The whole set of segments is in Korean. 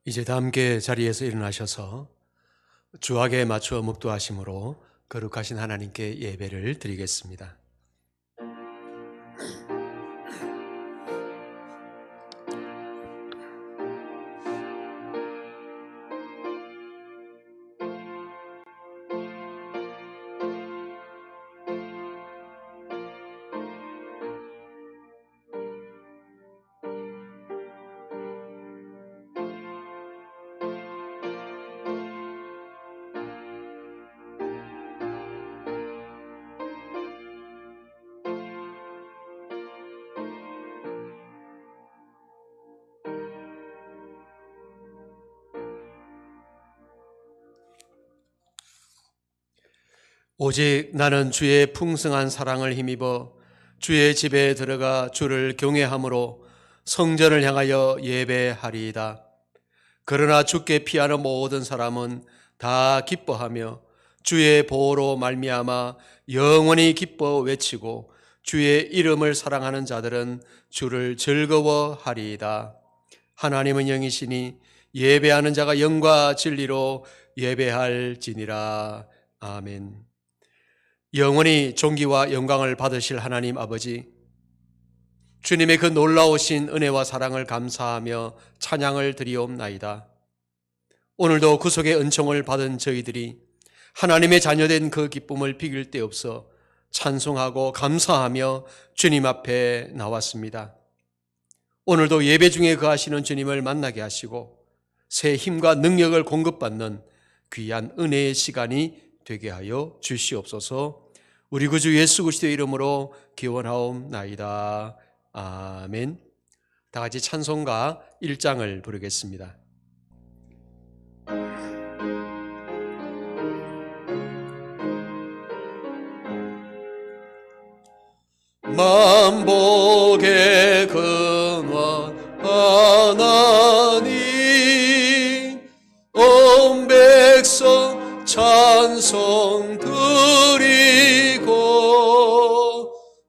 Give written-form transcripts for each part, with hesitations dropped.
이제 다 함께 자리에서 일어나셔서 주악에 맞추어 묵도하심으로 거룩하신 하나님께 예배를 드리겠습니다. 오직 나는 주의 풍성한 사랑을 힘입어 주의 집에 들어가 주를 경외함으로 성전을 향하여 예배하리이다. 그러나 주께 피하는 모든 사람은 다 기뻐하며 주의 보호로 말미암아 영원히 기뻐 외치고 주의 이름을 사랑하는 자들은 주를 즐거워하리이다. 하나님은 영이시니 예배하는 자가 영과 진리로 예배할지니라. 아멘. 영원히 존귀와 영광을 받으실 하나님 아버지, 주님의 그 놀라우신 은혜와 사랑을 감사하며 찬양을 드리옵나이다. 오늘도 구속의 은총을 받은 저희들이 하나님의 자녀된 그 기쁨을 비길 데 없어 찬송하고 감사하며 주님 앞에 나왔습니다. 오늘도 예배 중에 거하시는 주님을 만나게 하시고 새 힘과 능력을 공급받는 귀한 은혜의 시간이 되게 하여 주시옵소서. 우리 구주 예수 그리스도의 이름으로 기원하옵나이다. 아멘. 다 같이 찬송가 1장을 부르겠습니다. 만복의 근원 하나님, 온 백성 찬송 드리고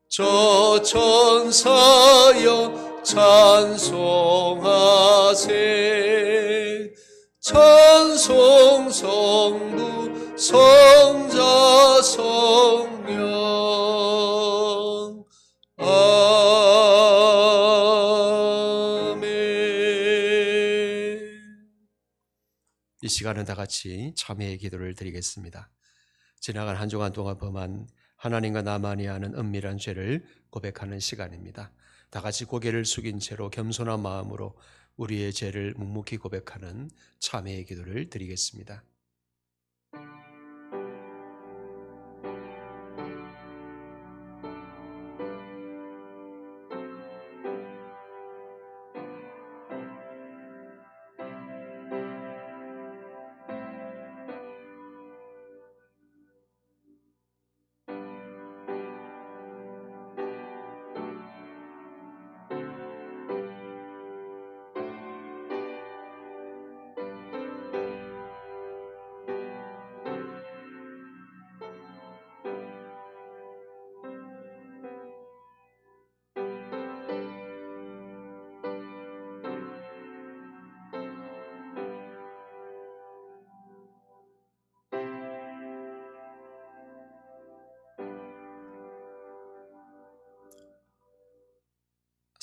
저 천사여 찬송하세. 찬송 성부 성자 성령. 이 시간은 다 같이 참회의 기도를 드리겠습니다. 지나간 한 주간 동안 범한 하나님과 나만이 아는 은밀한 죄를 고백하는 시간입니다. 다 같이 고개를 숙인 채로 겸손한 마음으로 우리의 죄를 묵묵히 고백하는 참회의 기도를 드리겠습니다.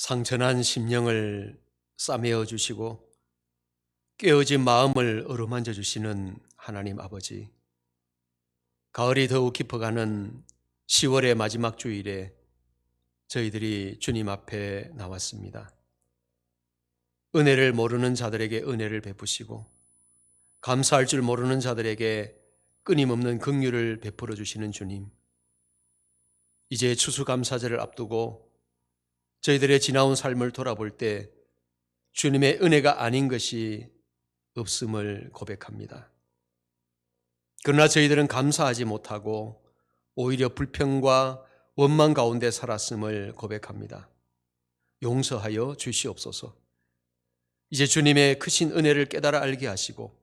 상처난 심령을 싸매어 주시고 깨어진 마음을 어루만져 주시는 하나님 아버지, 가을이 더욱 깊어가는 10월의 마지막 주일에 저희들이 주님 앞에 나왔습니다. 은혜를 모르는 자들에게 은혜를 베푸시고 감사할 줄 모르는 자들에게 끊임없는 긍휼을 베풀어 주시는 주님, 이제 추수감사절을 앞두고 저희들의 지나온 삶을 돌아볼 때 주님의 은혜가 아닌 것이 없음을 고백합니다. 그러나 저희들은 감사하지 못하고 오히려 불평과 원망 가운데 살았음을 고백합니다. 용서하여 주시옵소서. 이제 주님의 크신 은혜를 깨달아 알게 하시고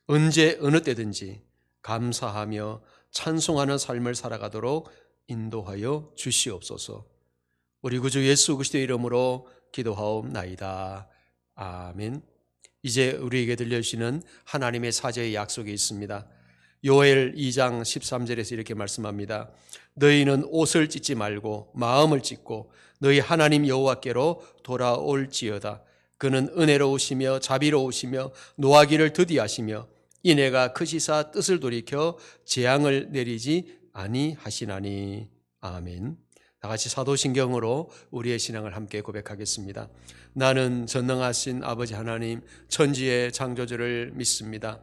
언제 어느 때든지 감사하며 찬송하는 삶을 살아가도록 인도하여 주시옵소서. 우리 구주 예수 그리스도의 이름으로 기도하옵나이다. 아멘. 이제 우리에게 들려주시는 하나님의 사제의 약속이 있습니다. 요엘 2장 13절에서 이렇게 말씀합니다. 너희는 옷을 찢지 말고 마음을 찢고 너희 하나님 여호와께로 돌아올지어다. 그는 은혜로우시며 자비로우시며 노하기를 더디하시며 이내가 크시사 뜻을 돌이켜 재앙을 내리지 아니하시나니. 아멘. 다 같이 사도신경으로 우리의 신앙을 함께 고백하겠습니다. 나는 전능하신 아버지 하나님 천지의 창조주를 믿습니다.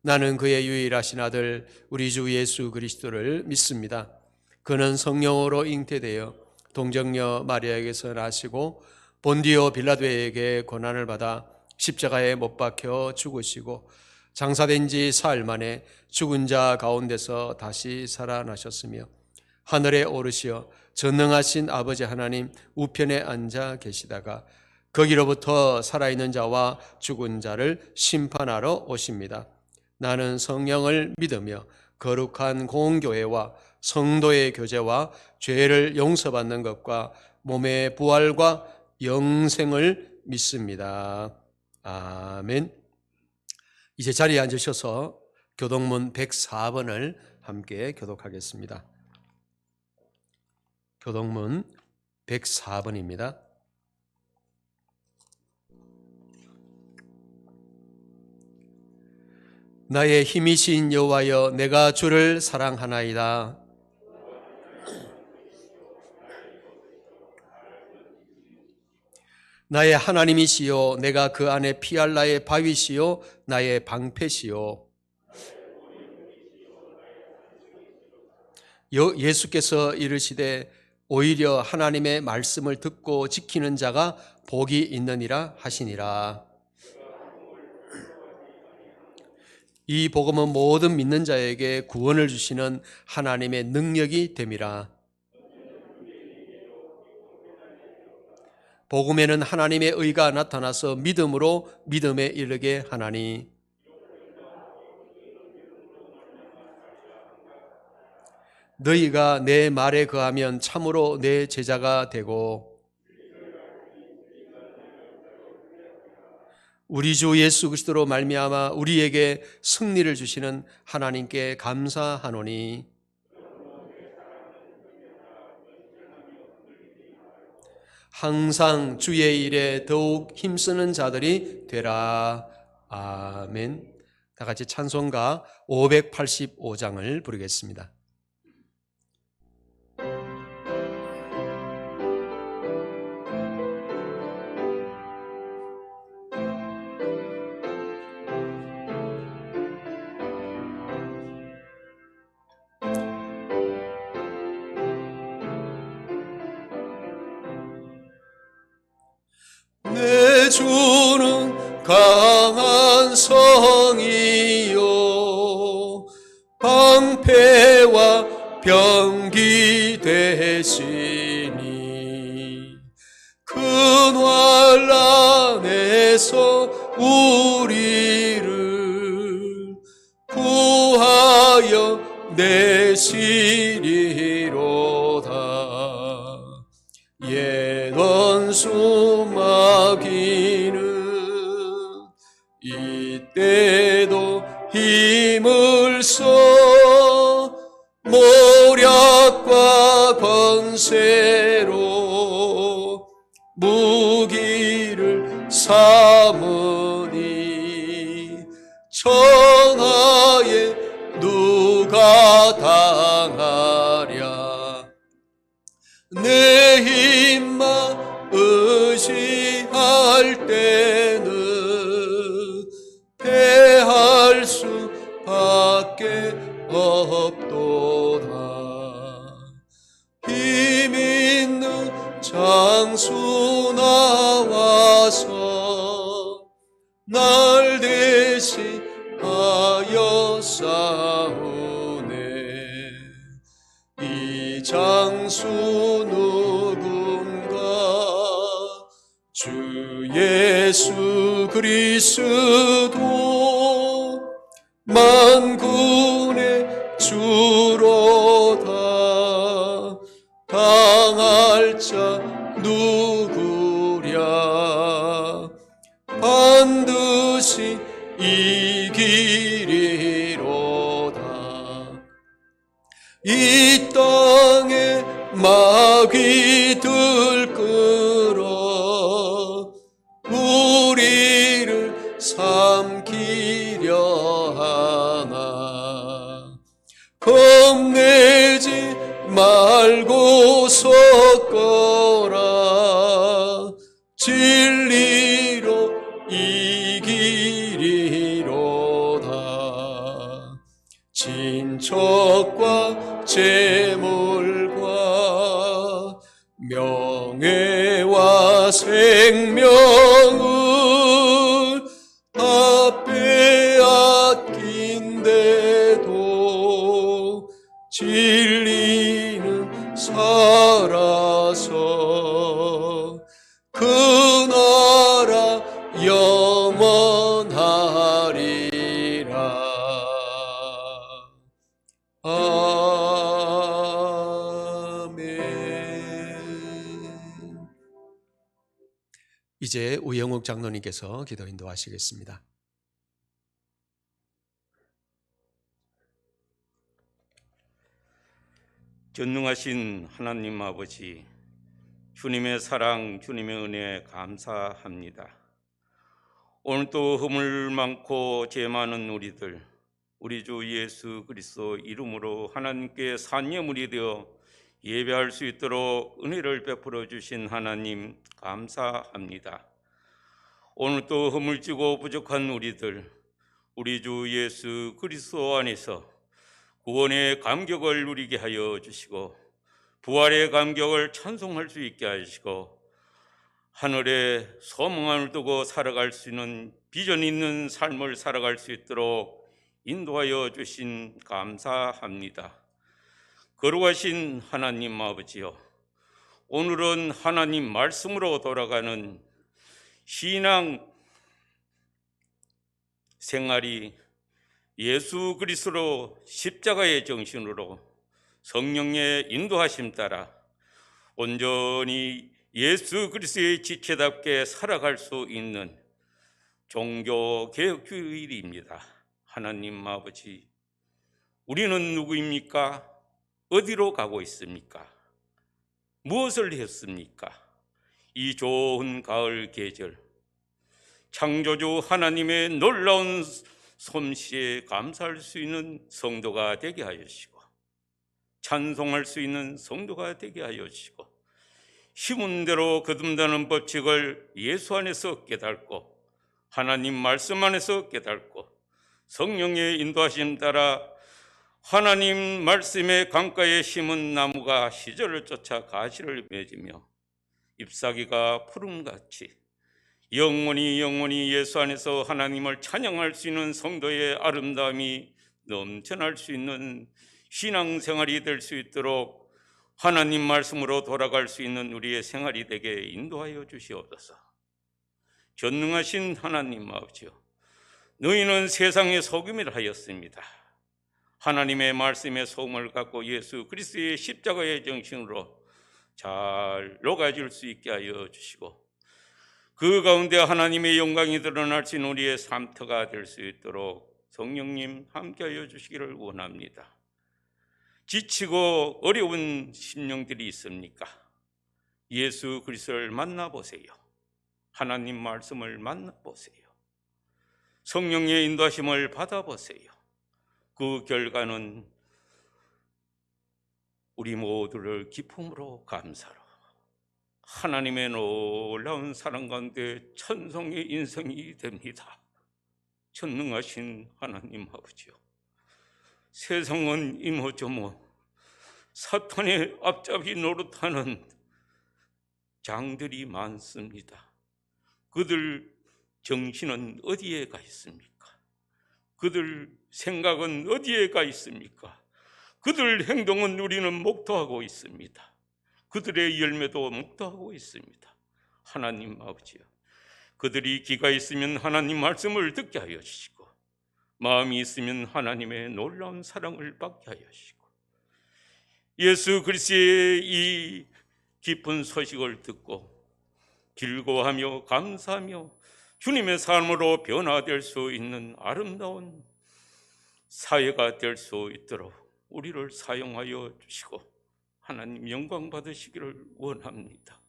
나는 그의 유일하신 아들 우리 주 예수 그리스도를 믿습니다. 그는 성령으로 잉태되어 동정녀 마리아에게서 나시고 본디오 빌라도에게 고난을 받아 십자가에 못 박혀 죽으시고 장사된 지 사흘 만에 죽은 자 가운데서 다시 살아나셨으며 하늘에 오르시어 전능하신 아버지 하나님 우편에 앉아 계시다가 거기로부터 살아있는 자와 죽은 자를 심판하러 오십니다. 나는 성령을 믿으며 거룩한 공교회와 성도의 교제와 죄를 용서받는 것과 몸의 부활과 영생을 믿습니다. 아멘. 이제 자리에 앉으셔서 교독문 104번을 함께 교독하겠습니다. 교독문 104번입니다. 나의 힘이신 여호와여, 내가 주를 사랑하나이다. 나의 하나님이시요, 내가 그 안에 피할 나의 바위시요 나의 방패시요. 예수께서 이르시되 오히려 하나님의 말씀을 듣고 지키는 자가 복이 있느니라 하시니라. 이 복음은 모든 믿는 자에게 구원을 주시는 하나님의 능력이 됨이라. 복음에는 하나님의 의가 나타나서 믿음으로 믿음에 이르게 하나니, 너희가 내 말에 거하면 참으로 내 제자가 되고 우리 주 예수 그리스도로 말미암아 우리에게 승리를 주시는 하나님께 감사하노니, 항상 주의 일에 더욱 힘쓰는 자들이 되라. 아멘. 다 같이 찬송가 585장을 부르겠습니다. 내 주는 강한 성이요 방패와 병기 되시니 큰 환난에서 우리를 구하여 내시리로다. 옛 원수 마귀는 이때도 힘을 써 모략과 권세로 무기를 삼으니 천하에 누가 당하랴. 내 힘만 의지할 때는 패할 수밖에 없도다. 힘 있는 장수 나와서 날 대신하여 싸우네. 이 장수 누군가? 주 예수 그리스도 만군의 주로다. 당할 자 누구랴? 반드시 이기리로다. 이 땅에 마귀 들끓어 우리를 삼키려 하나, 겁내지 말고 섰거라. 진리로 이기리로다. 친척과 재물과 명예와 생명을 다 빼앗긴데도 진리는 살아서 그 나라 영원하리라. 아멘. 이제 우영욱 장로님께서 기도 인도하시겠습니다. 전능하신 하나님 아버지, 주님의 사랑, 주님의 은혜에 감사합니다. 오늘도 허물 많고 죄 많은 우리들, 우리 주 예수 그리스도 이름으로 하나님께 산예물이 되어 예배할 수 있도록 은혜를 베풀어 주신 하나님 감사합니다. 오늘도 허물지고 부족한 우리들, 우리 주 예수 그리스도 안에서 구원의 감격을 누리게 하여 주시고 부활의 감격을 찬송할 수 있게 하시고 하늘에 소망을 두고 살아갈 수 있는 비전 있는 삶을 살아갈 수 있도록 인도하여 주신 감사합니다. 거룩하신 하나님 아버지요, 오늘은 하나님 말씀으로 돌아가는 신앙 생활이 예수 그리스도 십자가의 정신으로 성령의 인도하심 따라 온전히 예수 그리스도의 지체답게 살아갈 수 있는 종교개혁주일입니다. 하나님 아버지, 우리는 누구입니까? 어디로 가고 있습니까? 무엇을 했습니까? 이 좋은 가을 계절, 창조주 하나님의 놀라운 솜씨에 감사할 수 있는 성도가 되게 하시고 찬송할 수 있는 성도가 되게 하여 주시고 힘은 대로 거듭나는 법칙을 예수 안에서 깨닫고 하나님 말씀 안에서 깨닫고 성령의 인도하심 따라 하나님 말씀의 강가에 심은 나무가 시절을 쫓아 가시를 맺으며 잎사귀가 푸름같이 영원히 예수 안에서 하나님을 찬양할 수 있는 성도의 아름다움이 넘쳐날 수 있는 신앙생활이 될 수 있도록 하나님 말씀으로 돌아갈 수 있는 우리의 생활이 되게 인도하여 주시옵소서. 전능하신 하나님 아버지요, 너희는 세상의 소금이라 하였습니다. 하나님의 말씀의 소금을 갖고 예수 그리스도의 십자가의 정신으로 잘 녹아질 수 있게 하여 주시고 그 가운데 하나님의 영광이 드러날 수 있는 우리의 삶터가 될 수 있도록 성령님 함께하여 주시기를 원합니다. 지치고 어려운 심령들이 있습니까? 예수 그리스도를 만나보세요. 하나님 말씀을 만나보세요. 성령의 인도하심을 받아보세요. 그 결과는 우리 모두를 기쁨으로 감사로 하나님의 놀라운 사랑 가운데 천성의 인생이 됩니다. 전능하신 하나님 아버지요, 세상은 이모저모 사탄의 앞잡이 노릇하는 장들이 많습니다. 그들 정신은 어디에 가 있습니까? 그들 생각은 어디에 가 있습니까? 그들 행동은 우리는 목도하고 있습니다. 그들의 열매도 목도하고 있습니다. 하나님 아버지요, 그들이 귀가 있으면 하나님 말씀을 듣게 하여 주시고 마음이 있으면 하나님의 놀라운 사랑을 받게 하여 주시고 예수 그리스도의 이 깊은 소식을 듣고 길고하며 감사하며 주님의 삶으로 변화될 수 있는 아름다운 사회가 될 수 있도록 우리를 사용하여 주시고 하나님 영광 받으시기를 원합니다.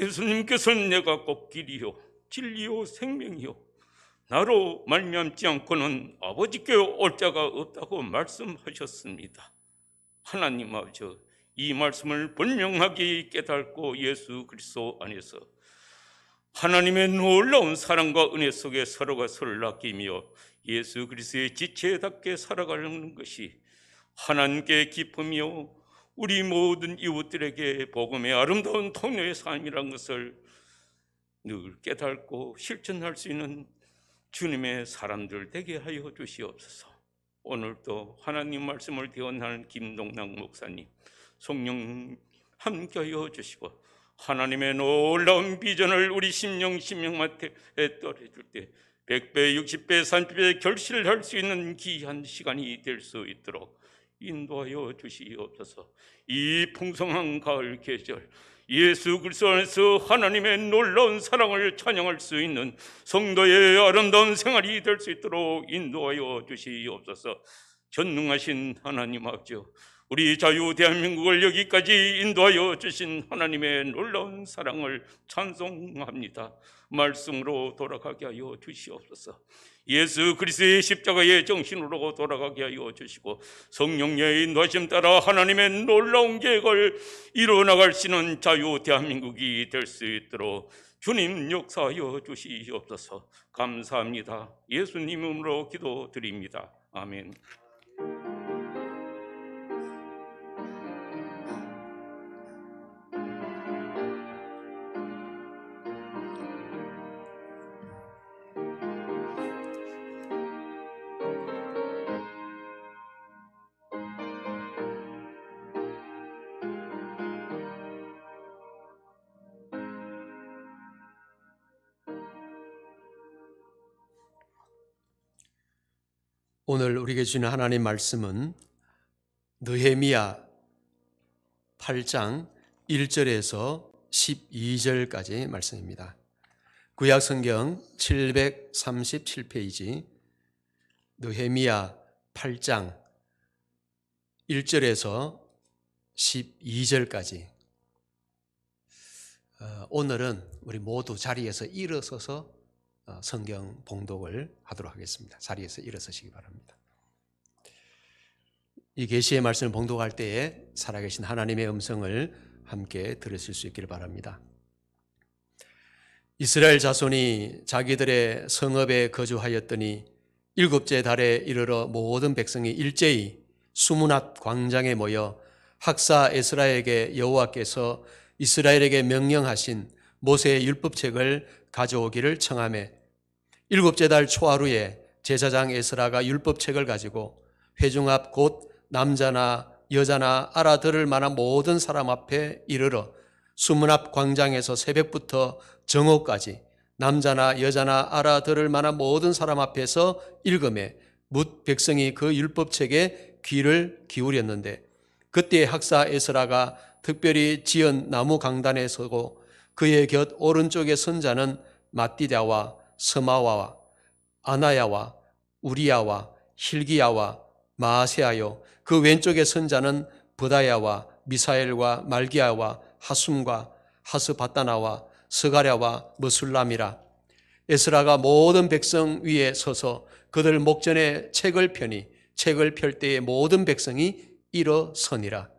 예수님께서는 내가 곧 길이요 진리요 생명이요 나로 말미암지 않고는 아버지께 올 자가 없다고 말씀하셨습니다. 하나님 아버지, 이 말씀을 분명하게 깨닫고 예수 그리스도 안에서 하나님의 놀라운 사랑과 은혜 속에 서로가 서로를 아끼며 예수 그리스도의 지체답게 살아가는 것이 하나님께 기쁨이요 우리 모든 이웃들에게 복음의 아름다운 통로의 삶이라는 것을 늘 깨닫고 실천할 수 있는 주님의 사람들 되게 하여 주시옵소서. 오늘도 하나님 말씀을 대언하는 김동남 목사님, 성령 함께하여 주시고 하나님의 놀라운 비전을 우리 심령한테 떨어줄 때 100배, 60배, 30배 결실을 할 수 있는 귀한 시간이 될 수 있도록 인도하여 주시옵소서. 이 풍성한 가을 계절 예수 그리스도 안에서 하나님의 놀라운 사랑을 찬양할 수 있는 성도의 아름다운 생활이 될 수 있도록 인도하여 주시옵소서. 전능하신 하나님 아버지, 우리 자유 대한민국을 여기까지 인도하여 주신 하나님의 놀라운 사랑을 찬송합니다. 말씀으로 돌아가게 하여 주시옵소서. 예수 그리스도의 십자가의 정신으로 돌아가게 하여 주시고 성령의 인도하심 따라 하나님의 놀라운 계획을 이루어나갈 수 있는 자유 대한민국이 될 수 있도록 주님 역사하여 주시옵소서. 감사합니다. 예수님 이름으로 기도드립니다. 아멘. 오늘 우리에게 주는 하나님 말씀은 느헤미야 8장 1절에서 12절까지 말씀입니다. 구약성경 737페이지 느헤미야 8장 1절에서 12절까지. 오늘은 우리 모두 자리에서 일어서서 성경 봉독을 하도록 하겠습니다. 자리에서 일어서시기 바랍니다. 이 계시의 말씀을 봉독할 때에 살아계신 하나님의 음성을 함께 들으실 수 있기를 바랍니다. 이스라엘 자손이 자기들의 성읍에 거주하였더니 일곱째 달에 이르러 모든 백성이 일제히 수문앞 광장에 모여 학사 에스라에게 여호와께서 이스라엘에게 명령하신 모세의 율법책을 가져오기를 청하매 일곱째 달 초하루에 제사장 에스라가 율법책을 가지고 회중 앞 곧 남자나 여자나 알아들을 만한 모든 사람 앞에 이르러 수문 앞 광장에서 새벽부터 정오까지 남자나 여자나 알아들을 만한 모든 사람 앞에서 읽음에 뭇 백성이 그 율법책에 귀를 기울였는데 그때 학사 에스라가 특별히 지은 나무 강단에 서고 그의 곁 오른쪽에 선 자는 마띠다와 스마와와 아나야와 우리야와 힐기야와 마아세아요 그 왼쪽에 선 자는 브다야와 미사엘과 말기야와 하숨과 하스바다나와 스가랴와 머술람이라. 에스라가 모든 백성 위에 서서 그들 목전에 책을 펴니 책을 펼 때에 모든 백성이 일어서니라.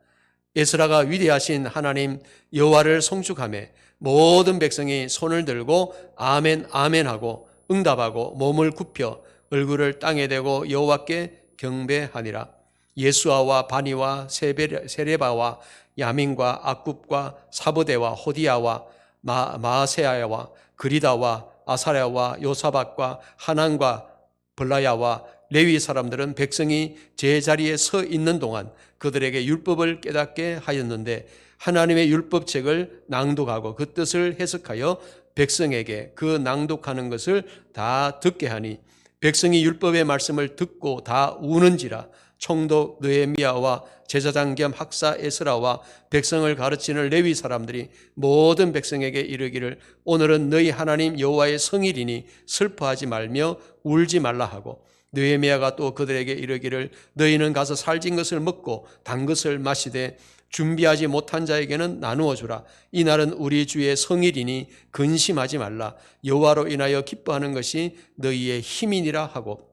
에스라가 위대하신 하나님 여호와를 송축하며 모든 백성이 손을 들고 아멘 아멘 하고 응답하고 몸을 굽혀 얼굴을 땅에 대고 여호와께 경배하니라. 예수아와 바니와 세레바와 야민과 악굽과 사보대와 호디야와 마아세아야와 그리다와 아사랴와 요사박과 하난과 블라야와 레위 사람들은 백성이 제자리에 서 있는 동안 그들에게 율법을 깨닫게 하였는데 하나님의 율법책을 낭독하고 그 뜻을 해석하여 백성에게 그 낭독하는 것을 다 듣게 하니 백성이 율법의 말씀을 듣고 다 우는지라. 총독 느헤미야와 제사장 겸 학사 에스라와 백성을 가르치는 레위 사람들이 모든 백성에게 이르기를 오늘은 너희 하나님 여호와의 성일이니 슬퍼하지 말며 울지 말라 하고, 느헤미야가 또 그들에게 이르기를 너희는 가서 살진 것을 먹고 단 것을 마시되 준비하지 못한 자에게는 나누어 주라. 이날은 우리 주의 성일이니 근심하지 말라. 여호와로 인하여 기뻐하는 것이 너희의 힘이니라 하고,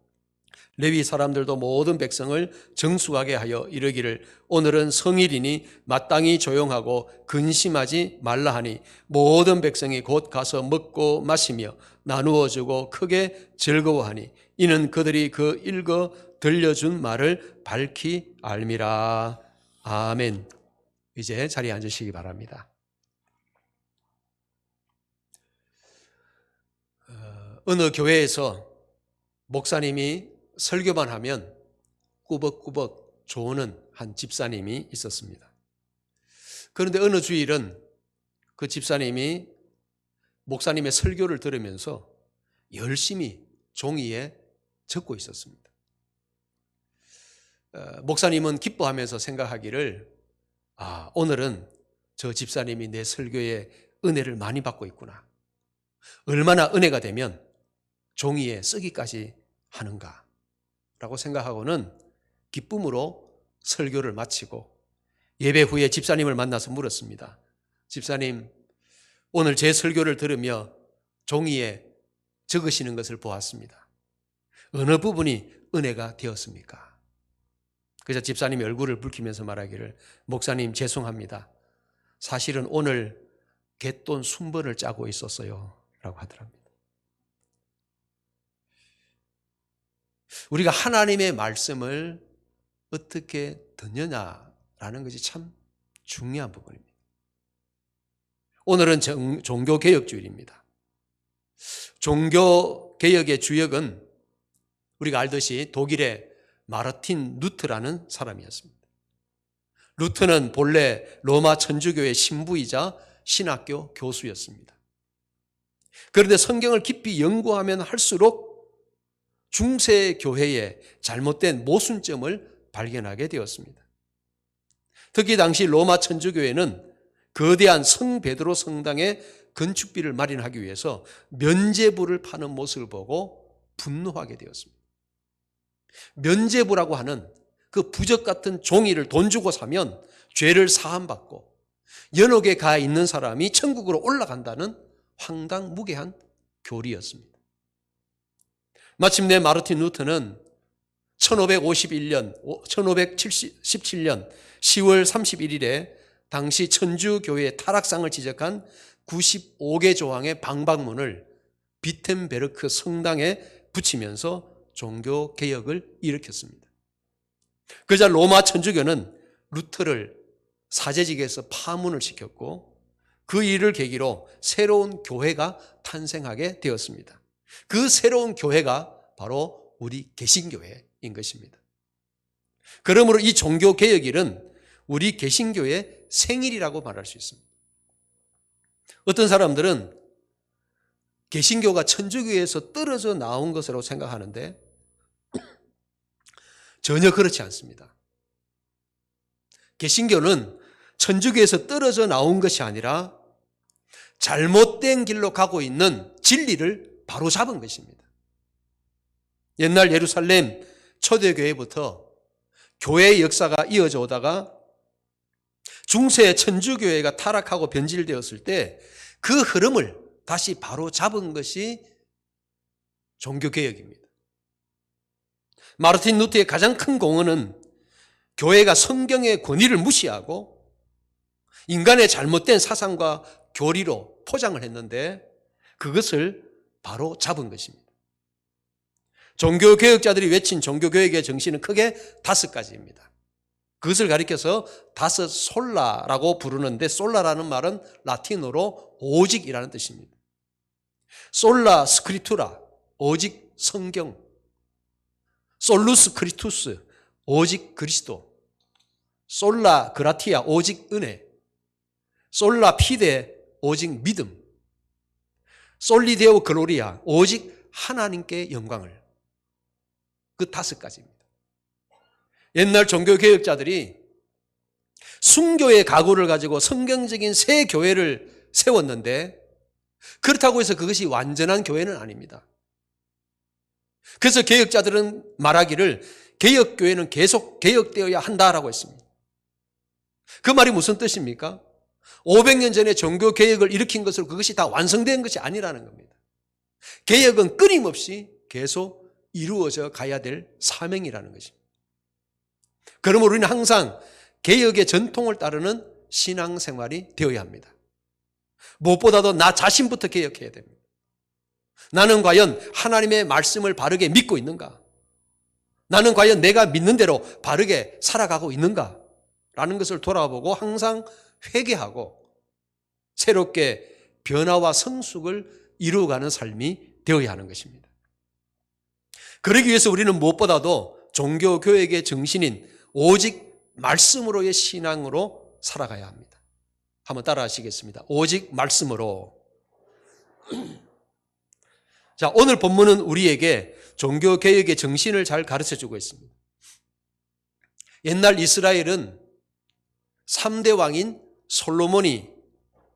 레위 사람들도 모든 백성을 정수하게 하여 이르기를 오늘은 성일이니 마땅히 조용하고 근심하지 말라 하니, 모든 백성이 곧 가서 먹고 마시며 나누어 주고 크게 즐거워하니, 이는 그들이 그 읽어 들려준 말을 밝히 알미라. 아멘. 이제 자리에 앉으시기 바랍니다. 어느 교회에서 목사님이 설교만 하면 꾸벅꾸벅 조는 한 집사님이 있었습니다. 그런데 어느 주일은 그 집사님이 목사님의 설교를 들으면서 열심히 종이에 적고 있었습니다. 목사님은 기뻐하면서 생각하기를 오늘은 저 집사님이 내 설교에 은혜를 많이 받고 있구나. 얼마나 은혜가 되면 종이에 쓰기까지 하는가 라고 생각하고는 기쁨으로 설교를 마치고 예배 후에 집사님을 만나서 물었습니다. 집사님, 오늘 제 설교를 들으며 종이에 적으시는 것을 보았습니다. 어느 부분이 은혜가 되었습니까? 그래서 집사님이 얼굴을 붉히면서 말하기를 목사님 죄송합니다. 사실은 오늘 갯돈 순번을 짜고 있었어요 라고 하더랍니다. 우리가 하나님의 말씀을 어떻게 듣느냐라는 것이 참 중요한 부분입니다. 오늘은 종교개혁주일입니다. 종교개혁의 주역은 우리가 알듯이 독일의 마르틴 루트라는 사람이었습니다. 루트는 본래 로마 천주교의 신부이자 신학교 교수였습니다. 그런데 성경을 깊이 연구하면 할수록 중세 교회의 잘못된 모순점을 발견하게 되었습니다. 특히 당시 로마 천주교회는 거대한 성 베드로 성당의 건축비를 마련하기 위해서 면제부를 파는 모습을 보고 분노하게 되었습니다. 면제부라고 하는 그 부적 같은 종이를 돈 주고 사면 죄를 사함받고 연옥에 가 있는 사람이 천국으로 올라간다는 황당무계한 교리였습니다. 마침내 마르틴 루터는 1517년 10월 31일에 당시 천주교회의 타락상을 지적한 95개 조항의 방박문을 비텐베르크 성당에 붙이면서 종교개혁을 일으켰습니다. 그러자 로마 천주교는 루터를 사제직에서 파문을 시켰고 그 일을 계기로 새로운 교회가 탄생하게 되었습니다. 그 새로운 교회가 바로 우리 개신교회인 것입니다. 그러므로 이 종교개혁일은 우리 개신교의 생일이라고 말할 수 있습니다. 어떤 사람들은 개신교가 천주교에서 떨어져 나온 것으로 생각하는데 전혀 그렇지 않습니다. 개신교는 천주교에서 떨어져 나온 것이 아니라 잘못된 길로 가고 있는 진리를 바로잡은 것입니다. 옛날 예루살렘 초대교회부터 교회의 역사가 이어져 오다가 중세 천주교회가 타락하고 변질되었을 때 그 흐름을 다시 바로잡은 것이 종교개혁입니다. 마르틴 루터의 가장 큰 공헌은 교회가 성경의 권위를 무시하고 인간의 잘못된 사상과 교리로 포장을 했는데 그것을 바로 잡은 것입니다. 종교개혁자들이 외친 종교개혁의 정신은 크게 5가지입니다. 그것을 가리켜서 다섯 솔라라고 부르는데 솔라라는 말은 라틴어로 오직이라는 뜻입니다. 솔라 스크리투라, 오직 성경. 솔루스 크리투스, 오직 그리스도. 솔라 그라티아, 오직 은혜. 솔라 피데, 오직 믿음. 솔리데오 글로리아, 오직 하나님께 영광을. 그 5가지입니다. 옛날 종교개혁자들이 순교의 각오를 가지고 성경적인 새 교회를 세웠는데 그렇다고 해서 그것이 완전한 교회는 아닙니다. 그래서 개혁자들은 말하기를 개혁교회는 계속 개혁되어야 한다라고 했습니다. 그 말이 무슨 뜻입니까? 500년 전에 종교개혁을 일으킨 것으로 그것이 다 완성된 것이 아니라는 겁니다. 개혁은 끊임없이 계속 이루어져 가야 될 사명이라는 것입니다. 그러므로 우리는 항상 개혁의 전통을 따르는 신앙생활이 되어야 합니다. 무엇보다도 나 자신부터 개혁해야 됩니다. 나는 과연 하나님의 말씀을 바르게 믿고 있는가? 나는 과연 내가 믿는 대로 바르게 살아가고 있는가? 라는 것을 돌아보고 항상 회개하고 새롭게 변화와 성숙을 이루어가는 삶이 되어야 하는 것입니다. 그러기 위해서 우리는 무엇보다도 종교교육의 정신인 오직 말씀으로의 신앙으로 살아가야 합니다. 한번 따라 하시겠습니다. 오직 말씀으로. 자, 오늘 본문은 우리에게 종교개혁의 정신을 잘 가르쳐주고 있습니다. 옛날 이스라엘은 3대 왕인 솔로몬이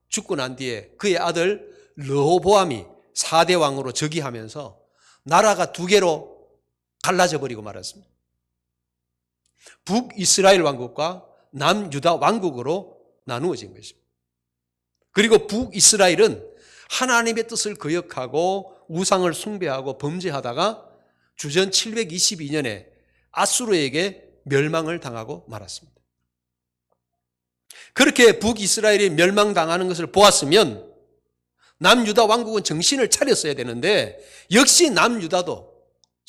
죽고 난 뒤에 그의 아들 르호보암이 4대 왕으로 즉위하면서 나라가 두 개로 갈라져 버리고 말았습니다. 북이스라엘 왕국과 남유다 왕국으로 나누어진 것입니다. 그리고 북이스라엘은 하나님의 뜻을 거역하고 우상을 숭배하고 범죄하다가 주전 722년에 아수르에게 멸망을 당하고 말았습니다. 그렇게 북이스라엘이 멸망당하는 것을 보았으면 남유다 왕국은 정신을 차렸어야 되는데 역시 남유다도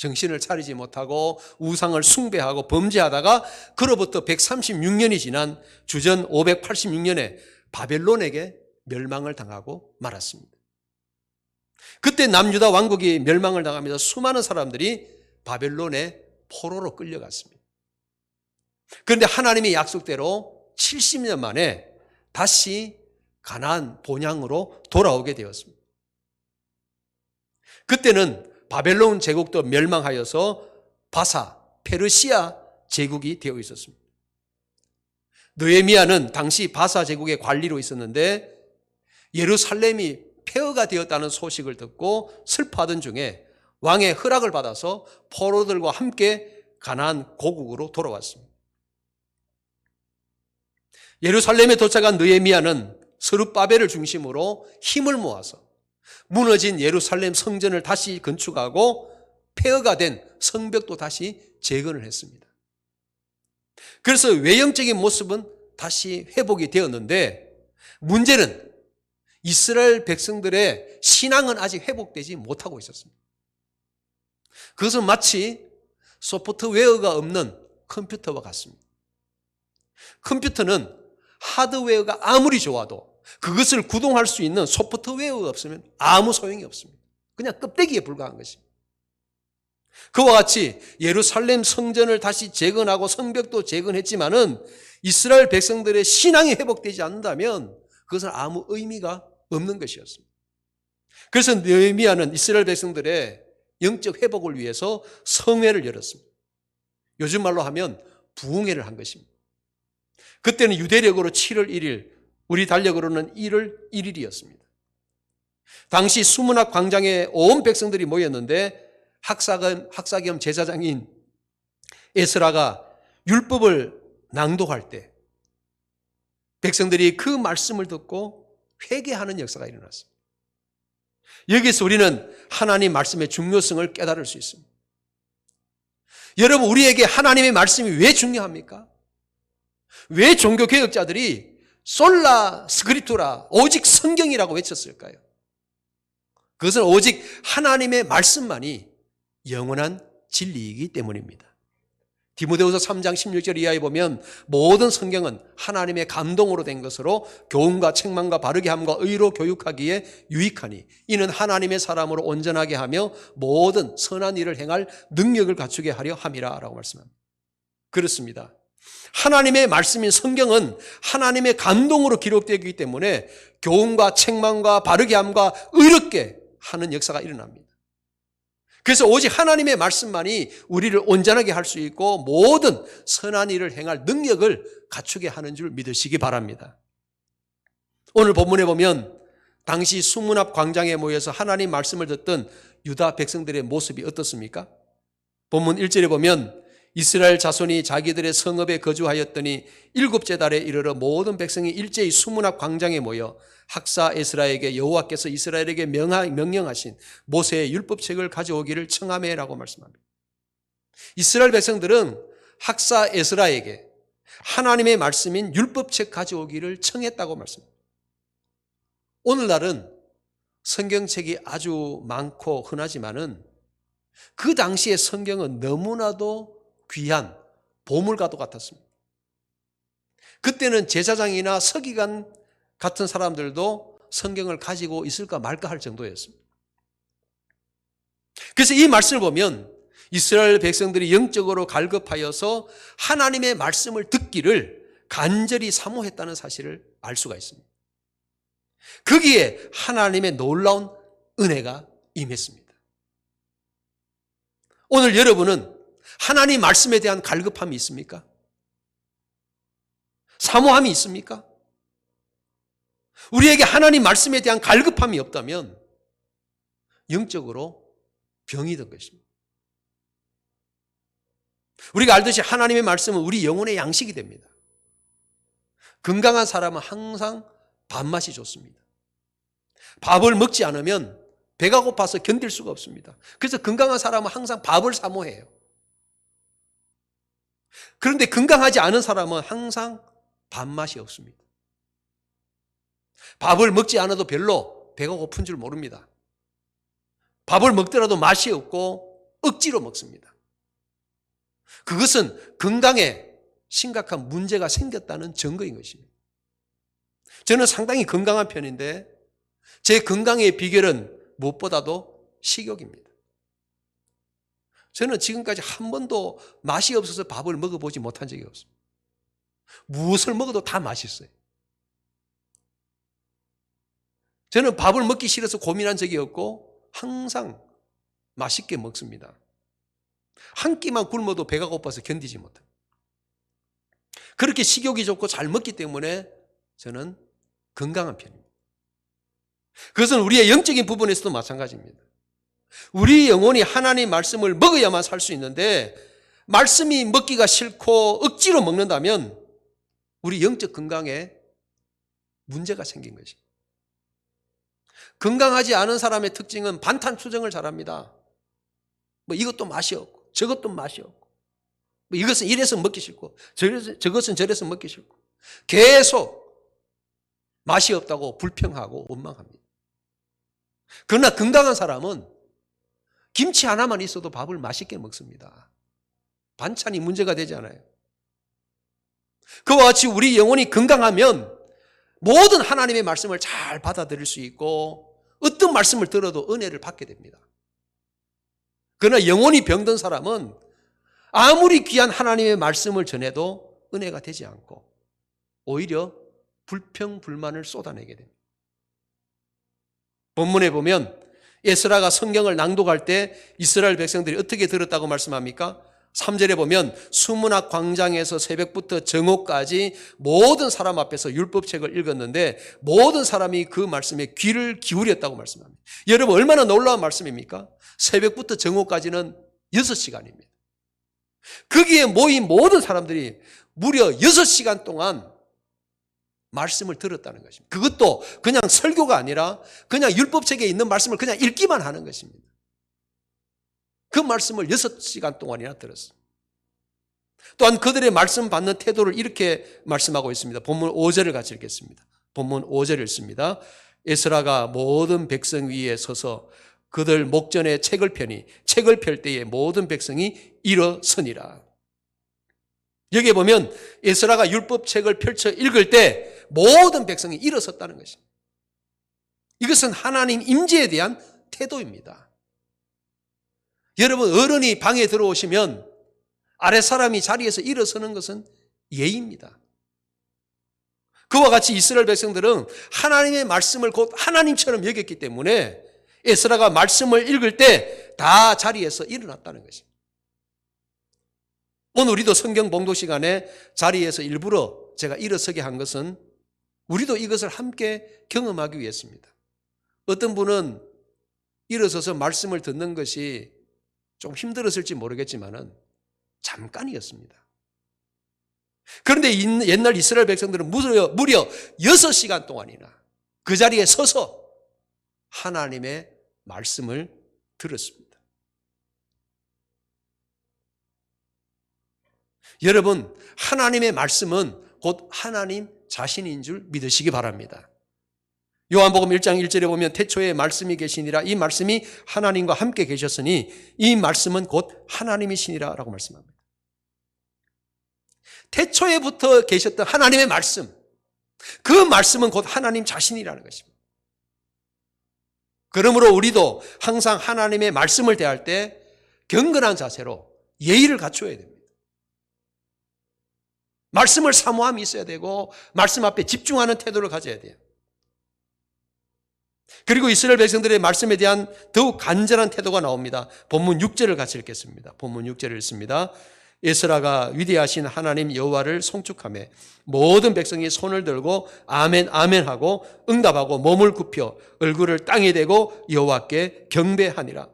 정신을 차리지 못하고 우상을 숭배하고 범죄하다가 그로부터 136년이 지난 주전 586년에 바벨론에게 멸망을 당하고 말았습니다. 그때 남유다 왕국이 멸망을 당하면서 수많은 사람들이 바벨론의 포로로 끌려갔습니다. 그런데 하나님의 약속대로 70년 만에 다시 가나안 본향으로 돌아오게 되었습니다. 그때는 바벨론 제국도 멸망하여서 바사, 페르시아 제국이 되어 있었습니다. 느헤미야는 당시 바사 제국의 관리로 있었는데 예루살렘이 폐허가 되었다는 소식을 듣고 슬퍼하던 중에 왕의 허락을 받아서 포로들과 함께 가나안 고국으로 돌아왔습니다. 예루살렘에 도착한 느헤미야는 스룹바벨을 중심으로 힘을 모아서 무너진 예루살렘 성전을 다시 건축하고 폐허가 된 성벽도 다시 재건을 했습니다. 그래서 외형적인 모습은 다시 회복이 되었는데 문제는 이스라엘 백성들의 신앙은 아직 회복되지 못하고 있었습니다. 그것은 마치 소프트웨어가 없는 컴퓨터와 같습니다. 컴퓨터는 하드웨어가 아무리 좋아도 그것을 구동할 수 있는 소프트웨어가 없으면 아무 소용이 없습니다. 그냥 껍데기에 불과한 것입니다. 그와 같이 예루살렘 성전을 다시 재건하고 성벽도 재건했지만은 이스라엘 백성들의 신앙이 회복되지 않는다면 그것은 아무 의미가 없는 것이었습니다. 그래서 느헤미야는 이스라엘 백성들의 영적 회복을 위해서 성회를 열었습니다. 요즘 말로 하면 부흥회를 한 것입니다. 그때는 유대력으로 7월 1일, 우리 달력으로는 1월 1일이었습니다. 당시 수문학 광장에 온 백성들이 모였는데 학사겸 제사장인 에스라가 율법을 낭독할 때 백성들이 그 말씀을 듣고 회개하는 역사가 일어났습니다. 여기서 우리는 하나님 말씀의 중요성을 깨달을 수 있습니다. 여러분, 우리에게 하나님의 말씀이 왜 중요합니까? 왜 종교개혁자들이 솔라 스크립투라, 오직 성경이라고 외쳤을까요? 그것은 오직 하나님의 말씀만이 영원한 진리이기 때문입니다. 디모데후서 3장 16절 이하에 보면 모든 성경은 하나님의 감동으로 된 것으로 교훈과 책망과 바르게 함과 의로 교육하기에 유익하니 이는 하나님의 사람으로 온전하게 하며 모든 선한 일을 행할 능력을 갖추게 하려 함이라 라고 말씀합니다. 그렇습니다. 하나님의 말씀인 성경은 하나님의 감동으로 기록되기 때문에 교훈과 책망과 바르게 함과 의롭게 하는 역사가 일어납니다. 그래서 오직 하나님의 말씀만이 우리를 온전하게 할 수 있고 모든 선한 일을 행할 능력을 갖추게 하는 줄 믿으시기 바랍니다. 오늘 본문에 보면 당시 수문 앞 광장에 모여서 하나님 말씀을 듣던 유다 백성들의 모습이 어떻습니까? 본문 1절에 보면 이스라엘 자손이 자기들의 성읍에 거주하였더니 7째 달에 이르러 모든 백성이 일제히 수문 앞 광장에 모여 학사 에스라에게 여호와께서 이스라엘에게 명령하신 모세의 율법책을 가져오기를 청하매라고 말씀합니다. 이스라엘 백성들은 학사 에스라에게 하나님의 말씀인 율법책 가져오기를 청했다고 말씀합니다. 오늘날은 성경책이 아주 많고 흔하지만은 그 당시의 성경은 너무나도 귀한 보물과도 같았습니다. 그때는 제사장이나 서기관 같은 사람들도 성경을 가지고 있을까 말까 할 정도였습니다. 그래서 이 말씀을 보면 이스라엘 백성들이 영적으로 갈급하여서 하나님의 말씀을 듣기를 간절히 사모했다는 사실을 알 수가 있습니다. 거기에 하나님의 놀라운 은혜가 임했습니다. 오늘 여러분은 하나님 말씀에 대한 갈급함이 있습니까? 사모함이 있습니까? 우리에게 하나님 말씀에 대한 갈급함이 없다면 영적으로 병이 든 것입니다. 우리가 알듯이 하나님의 말씀은 우리 영혼의 양식이 됩니다. 건강한 사람은 항상 밥맛이 좋습니다. 밥을 먹지 않으면 배가 고파서 견딜 수가 없습니다. 그래서 건강한 사람은 항상 밥을 사모해요. 그런데 건강하지 않은 사람은 항상 밥맛이 없습니다. 밥을 먹지 않아도 별로 배가 고픈 줄 모릅니다. 밥을 먹더라도 맛이 없고 억지로 먹습니다. 그것은 건강에 심각한 문제가 생겼다는 증거인 것입니다. 저는 상당히 건강한 편인데 제 건강의 비결은 무엇보다도 식욕입니다. 저는 지금까지 한 번도 맛이 없어서 밥을 먹어보지 못한 적이 없습니다. 무엇을 먹어도 다 맛있어요. 저는 밥을 먹기 싫어서 고민한 적이 없고 항상 맛있게 먹습니다. 한 끼만 굶어도 배가 고파서 견디지 못해요. 그렇게 식욕이 좋고 잘 먹기 때문에 저는 건강한 편입니다. 그것은 우리의 영적인 부분에서도 마찬가지입니다. 우리 영혼이 하나님 말씀을 먹어야만 살 수 있는데 말씀이 먹기가 싫고 억지로 먹는다면 우리 영적 건강에 문제가 생긴 것입니다. 건강하지 않은 사람의 특징은 반탄투정을 잘합니다. 뭐 이것도 맛이 없고 저것도 맛이 없고 뭐 이것은 이래서 먹기 싫고 저것은 저래서 먹기 싫고 계속 맛이 없다고 불평하고 원망합니다. 그러나 건강한 사람은 김치 하나만 있어도 밥을 맛있게 먹습니다. 반찬이 문제가 되지 않아요. 그와 같이 우리 영혼이 건강하면 모든 하나님의 말씀을 잘 받아들일 수 있고 어떤 말씀을 들어도 은혜를 받게 됩니다. 그러나 영혼이 병든 사람은 아무리 귀한 하나님의 말씀을 전해도 은혜가 되지 않고 오히려 불평, 불만을 쏟아내게 됩니다. 본문에 보면 에스라가 성경을 낭독할 때 이스라엘 백성들이 어떻게 들었다고 말씀합니까? 3절에 보면 수문 앞 광장에서 새벽부터 정오까지 모든 사람 앞에서 율법책을 읽었는데 모든 사람이 그 말씀에 귀를 기울였다고 말씀합니다. 여러분 얼마나 놀라운 말씀입니까? 새벽부터 정오까지는 6시간입니다. 거기에 모인 모든 사람들이 무려 6시간 동안 말씀을 들었다는 것입니다. 그것도 그냥 설교가 아니라 그냥 율법책에 있는 말씀을 그냥 읽기만 하는 것입니다. 그 말씀을 6시간 동안이나 들었습니다. 또한 그들의 말씀 받는 태도를 이렇게 말씀하고 있습니다. 본문 5절을 같이 읽겠습니다. 본문 5절을 읽습니다. 에스라가 모든 백성 위에 서서 그들 목전에 책을 펴니 책을 펼 때에 모든 백성이 일어서니라. 여기에 보면 에스라가 율법책을 펼쳐 읽을 때 모든 백성이 일어섰다는 것입니다. 이것은 하나님 임재에 대한 태도입니다. 여러분 어른이 방에 들어오시면 아랫사람이 자리에서 일어서는 것은 예의입니다. 그와 같이 이스라엘 백성들은 하나님의 말씀을 곧 하나님처럼 여겼기 때문에 에스라가 말씀을 읽을 때 때 다 자리에서 일어났다는 것입니다. 오늘 우리도 성경 봉독 시간에 자리에서 일부러 제가 일어서게 한 것은 우리도 이것을 함께 경험하기 위해서입니다. 어떤 분은 일어서서 말씀을 듣는 것이 좀 힘들었을지 모르겠지만은 잠깐이었습니다. 그런데 옛날 이스라엘 백성들은 무려 6시간 동안이나 그 자리에 서서 하나님의 말씀을 들었습니다. 여러분, 하나님의 말씀은 곧 하나님 자신인 줄 믿으시기 바랍니다. 요한복음 1장 1절에 보면 태초에 말씀이 계시니라, 이 말씀이 하나님과 함께 계셨으니 이 말씀은 곧 하나님이시니라 라고 말씀합니다. 태초에부터 계셨던 하나님의 말씀, 그 말씀은 곧 하나님 자신이라는 것입니다. 그러므로 우리도 항상 하나님의 말씀을 대할 때 경건한 자세로 예의를 갖춰야 됩니다. 말씀을 사모함이 있어야 되고 말씀 앞에 집중하는 태도를 가져야 돼요. 그리고 이스라엘 백성들의 말씀에 대한 더욱 간절한 태도가 나옵니다. 본문 6절을 같이 읽겠습니다. 본문 6절을 읽습니다. 에스라가 위대하신 하나님 여호와를 송축하며 모든 백성이 손을 들고 아멘 아멘 하고 응답하고 몸을 굽혀 얼굴을 땅에 대고 여호와께 경배하니라.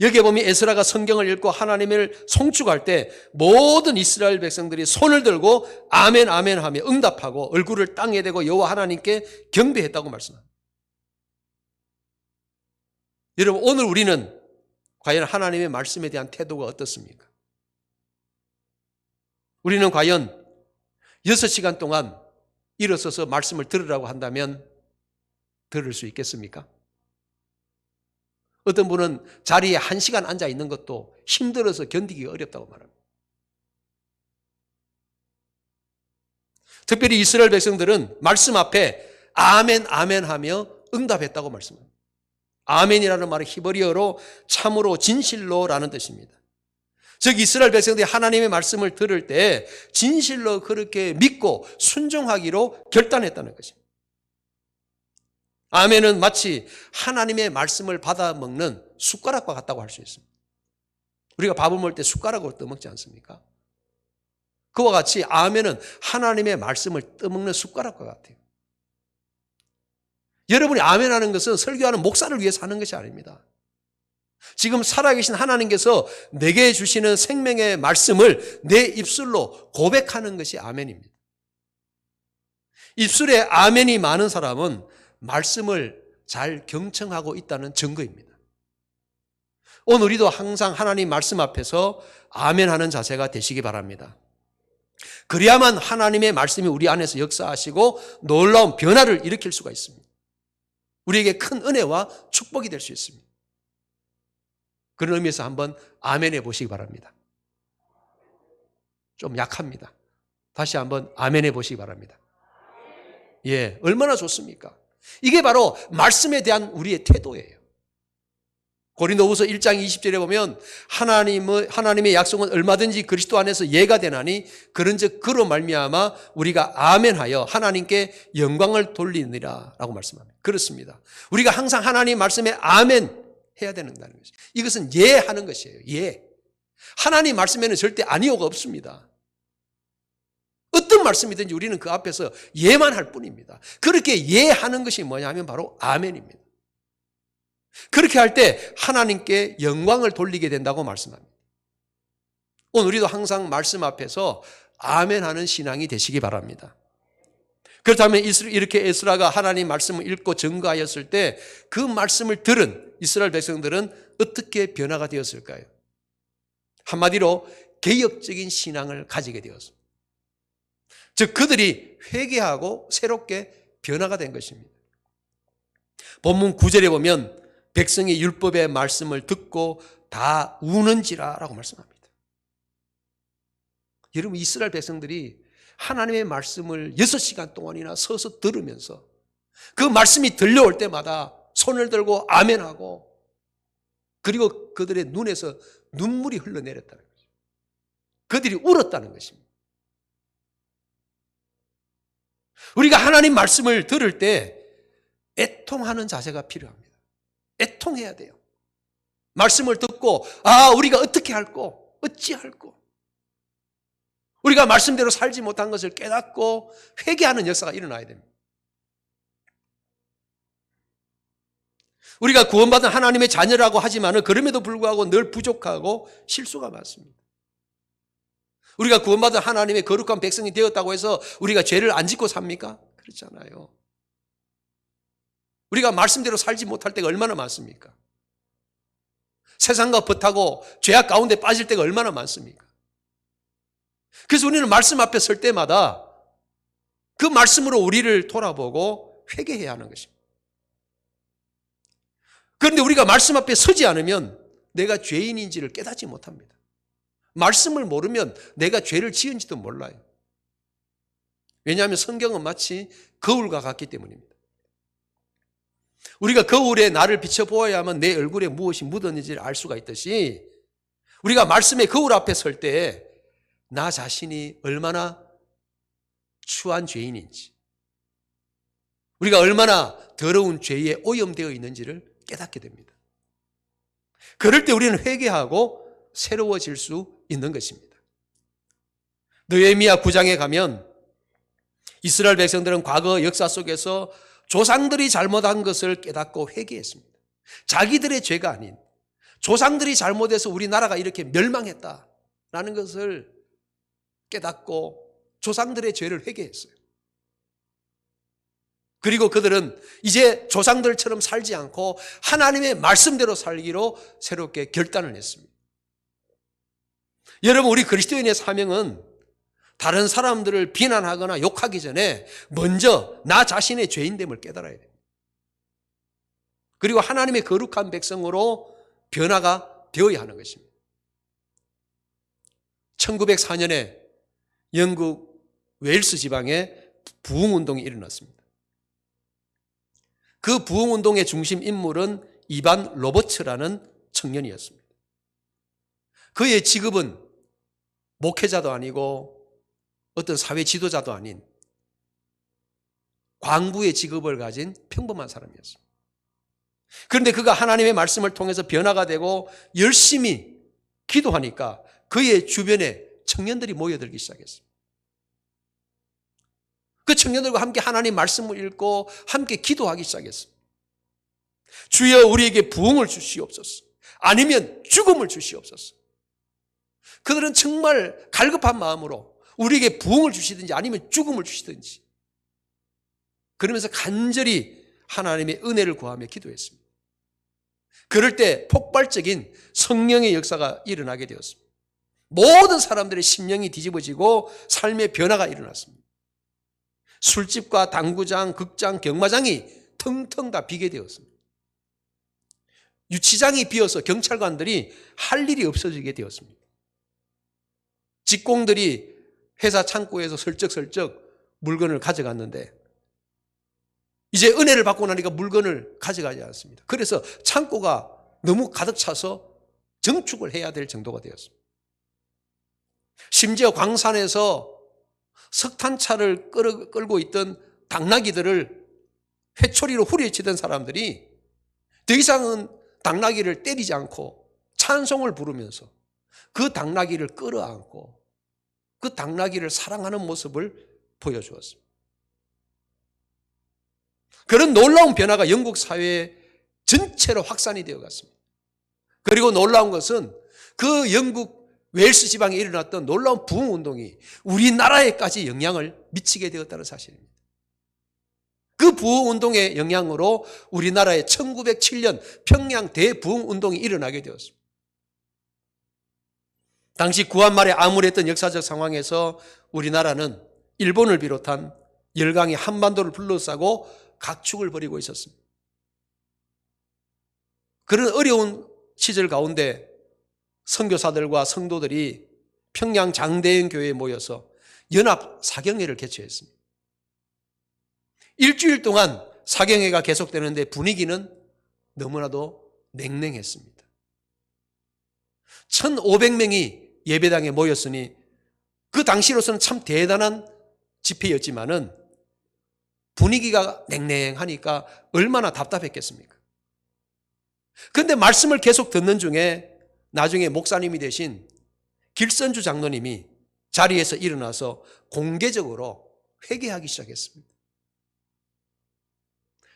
여기에 보면 에스라가 성경을 읽고 하나님을 송축할 때 모든 이스라엘 백성들이 손을 들고 아멘 아멘 하며 응답하고 얼굴을 땅에 대고 여호와 하나님께 경배했다고 말씀합니다. 여러분, 오늘 우리는 과연 하나님의 말씀에 대한 태도가 어떻습니까? 우리는 과연 6시간 동안 일어서서 말씀을 들으라고 한다면 들을 수 있겠습니까? 어떤 분은 자리에 1시간 앉아 있는 것도 힘들어서 견디기 어렵다고 말합니다. 특별히 이스라엘 백성들은 말씀 앞에 아멘 아멘 하며 응답했다고 말씀합니다. 아멘이라는 말은 히브리어로 참으로 진실로라는 뜻입니다. 즉 이스라엘 백성들이 하나님의 말씀을 들을 때 진실로 그렇게 믿고 순종하기로 결단했다는 것입니다. 아멘은 마치 하나님의 말씀을 받아 먹는 숟가락과 같다고 할 수 있습니다. 우리가 밥을 먹을 때 숟가락으로 떠먹지 않습니까? 그와 같이 아멘은 하나님의 말씀을 떠먹는 숟가락과 같아요. 여러분이 아멘하는 것은 설교하는 목사를 위해서 하는 것이 아닙니다. 지금 살아계신 하나님께서 내게 주시는 생명의 말씀을 내 입술로 고백하는 것이 아멘입니다. 입술에 아멘이 많은 사람은 말씀을 잘 경청하고 있다는 증거입니다. 오늘 우리도 항상 하나님 말씀 앞에서 아멘하는 자세가 되시기 바랍니다. 그래야만 하나님의 말씀이 우리 안에서 역사하시고 놀라운 변화를 일으킬 수가 있습니다. 우리에게 큰 은혜와 축복이 될 수 있습니다. 그런 의미에서 한번 아멘 해보시기 바랍니다. 좀 약합니다. 다시 한번 아멘 해보시기 바랍니다. 예, 얼마나 좋습니까? 이게 바로 말씀에 대한 우리의 태도예요. 고린도후서 1장 20절에 보면 하나님의 약속은 얼마든지 그리스도 안에서 예가 되나니 그런즉 그로 말미암아 우리가 아멘하여 하나님께 영광을 돌리느니라 라고 말씀합니다. 그렇습니다. 우리가 항상 하나님 말씀에 아멘 해야 된다는 것이죠. 이것은 예하는 것이에요. 예. 하나님 말씀에는 절대 아니오가 없습니다. 어떤 말씀이든지 우리는 그 앞에서 예만 할 뿐입니다. 그렇게 예하는 것이 뭐냐면 바로 아멘입니다. 그렇게 할 때 하나님께 영광을 돌리게 된다고 말씀합니다. 오늘 우리도 항상 말씀 앞에서 아멘하는 신앙이 되시기 바랍니다. 그렇다면 이렇게 에스라가 하나님 말씀을 읽고 증거하였을 때 그 말씀을 들은 이스라엘 백성들은 어떻게 변화가 되었을까요? 한마디로 개혁적인 신앙을 가지게 되었습니다. 즉 그들이 회개하고 새롭게 변화가 된 것입니다. 본문 9절에 보면 백성이 율법의 말씀을 듣고 다 우는지라 라고 말씀합니다. 여러분, 이스라엘 백성들이 하나님의 말씀을 6시간 동안이나 서서 들으면서 그 말씀이 들려올 때마다 손을 들고 아멘하고 그리고 그들의 눈에서 눈물이 흘러내렸다는 거죠. 그들이 울었다는 것입니다. 우리가 하나님 말씀을 들을 때 애통하는 자세가 필요합니다. 애통해야 돼요. 말씀을 듣고 우리가 어떻게 할꼬, 어찌할꼬, 우리가 말씀대로 살지 못한 것을 깨닫고 회개하는 역사가 일어나야 됩니다. 우리가 구원받은 하나님의 자녀라고 하지만 그럼에도 불구하고 늘 부족하고 실수가 많습니다. 우리가 구원받은 하나님의 거룩한 백성이 되었다고 해서 우리가 죄를 안 짓고 삽니까? 그렇잖아요. 우리가 말씀대로 살지 못할 때가 얼마나 많습니까? 세상과 벗하고 죄악 가운데 빠질 때가 얼마나 많습니까? 그래서 우리는 말씀 앞에 설 때마다 그 말씀으로 우리를 돌아보고 회개해야 하는 것입니다. 그런데 우리가 말씀 앞에 서지 않으면 내가 죄인인지를 깨닫지 못합니다. 말씀을 모르면 내가 죄를 지은지도 몰라요. 왜냐하면 성경은 마치 거울과 같기 때문입니다. 우리가 거울에 나를 비춰보아야만 내 얼굴에 무엇이 묻었는지를 알 수가 있듯이 우리가 말씀의 거울 앞에 설 때 나 자신이 얼마나 추한 죄인인지, 우리가 얼마나 더러운 죄에 오염되어 있는지를 깨닫게 됩니다. 그럴 때 우리는 회개하고 새로워질 수 있는 것입니다. 느헤미야 9장에 가면 이스라엘 백성들은 과거 역사 속에서 조상들이 잘못한 것을 깨닫고 회개했습니다. 자기들의 죄가 아닌 조상들이 잘못해서 우리나라가 이렇게 멸망했다라는 것을 깨닫고 조상들의 죄를 회개했어요. 그리고 그들은 이제 조상들처럼 살지 않고 하나님의 말씀대로 살기로 새롭게 결단을 했습니다. 여러분, 우리 그리스도인의 사명은 다른 사람들을 비난하거나 욕하기 전에 먼저 나 자신의 죄인됨을 깨달아야 됩니다. 그리고 하나님의 거룩한 백성으로 변화가 되어야 하는 것입니다. 1904년에 영국 웨일스 지방에 부흥운동이 일어났습니다. 그 부흥운동의 중심 인물은 이반 로버츠라는 청년이었습니다. 그의 직업은 목회자도 아니고 어떤 사회 지도자도 아닌 광부의 직업을 가진 평범한 사람이었습니다. 그런데 그가 하나님의 말씀을 통해서 변화가 되고 열심히 기도하니까 그의 주변에 청년들이 모여들기 시작했습니다. 그 청년들과 함께 하나님 말씀을 읽고 함께 기도하기 시작했습니다. 주여 우리에게 부흥을 주시옵소서, 아니면 죽음을 주시옵소서. 그들은 정말 갈급한 마음으로 우리에게 부흥을 주시든지 아니면 죽음을 주시든지 그러면서 간절히 하나님의 은혜를 구하며 기도했습니다. 그럴 때 폭발적인 성령의 역사가 일어나게 되었습니다. 모든 사람들의 심령이 뒤집어지고 삶의 변화가 일어났습니다. 술집과 당구장, 극장, 경마장이 텅텅 다 비게 되었습니다. 유치장이 비어서 경찰관들이 할 일이 없어지게 되었습니다. 직공들이 회사 창고에서 슬쩍슬쩍 물건을 가져갔는데 이제 은혜를 받고 나니까 물건을 가져가지 않습니다. 그래서 창고가 너무 가득 차서 정축을 해야 될 정도가 되었습니다. 심지어 광산에서 석탄차를 끌고 있던 당나귀들을 회초리로 후려치던 사람들이 더 이상은 당나귀를 때리지 않고 찬송을 부르면서 그 당나귀를 끌어안고 그 당나귀를 사랑하는 모습을 보여주었습니다. 그런 놀라운 변화가 영국 사회 전체로 확산이 되어 갔습니다. 그리고 놀라운 것은 그 영국 웨일스 지방에 일어났던 놀라운 부흥운동이 우리나라에까지 영향을 미치게 되었다는 사실입니다. 그 부흥운동의 영향으로 우리나라에 1907년 평양 대부흥운동이 일어나게 되었습니다. 당시 구한말에 암울했던 역사적 상황에서 우리나라는 일본을 비롯한 열강이 한반도를 둘러싸고 각축을 벌이고 있었습니다. 그런 어려운 시절 가운데 선교사들과 성도들이 평양 장대현 교회에 모여서 연합 사경회를 개최했습니다. 일주일 동안 사경회가 계속되는데 분위기는 너무나도 냉랭했습니다. 1,500명이 예배당에 모였으니 그 당시로서는 참 대단한 집회였지만은 분위기가 냉랭하니까 얼마나 답답했겠습니까? 그런데 말씀을 계속 듣는 중에 나중에 목사님이 되신 길선주 장로님이 자리에서 일어나서 공개적으로 회개하기 시작했습니다.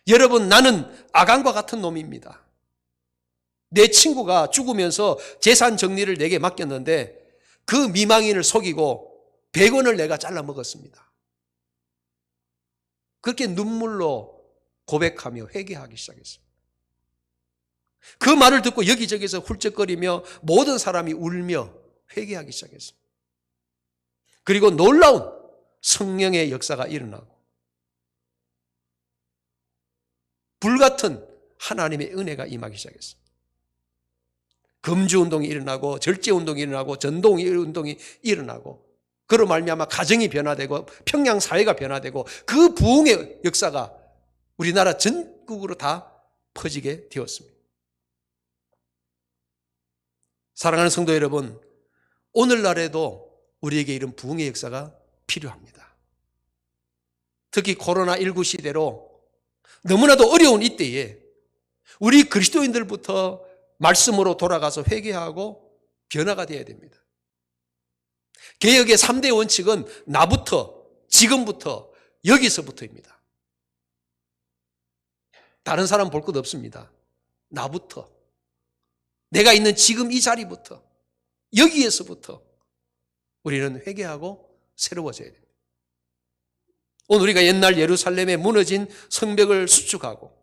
여러분, 나는 아간과 같은 놈입니다. 내 친구가 죽으면서 재산 정리를 내게 맡겼는데 그 미망인을 속이고 100원을 내가 잘라 먹었습니다. 그렇게 눈물로 고백하며 회개하기 시작했습니다. 그 말을 듣고 여기저기서 훌쩍거리며 모든 사람이 울며 회개하기 시작했습니다. 그리고 놀라운 성령의 역사가 일어나고 불같은 하나님의 은혜가 임하기 시작했습니다. 금주운동이 일어나고 절제운동이 일어나고 전도운동이 일어나고 그로 말미암아 가정이 변화되고 평양사회가 변화되고 그 부흥의 역사가 우리나라 전국으로 다 퍼지게 되었습니다. 사랑하는 성도 여러분, 오늘날에도 우리에게 이런 부흥의 역사가 필요합니다. 특히 코로나19 시대로 너무나도 어려운 이때에 우리 그리스도인들부터 말씀으로 돌아가서 회개하고 변화가 되어야 됩니다. 개혁의 3대 원칙은 나부터, 지금부터, 여기서부터입니다. 다른 사람 볼 것 없습니다. 나부터, 내가 있는 지금 이 자리부터, 여기에서부터 우리는 회개하고 새로워져야 됩니다. 오늘 우리가 옛날 예루살렘에 무너진 성벽을 수축하고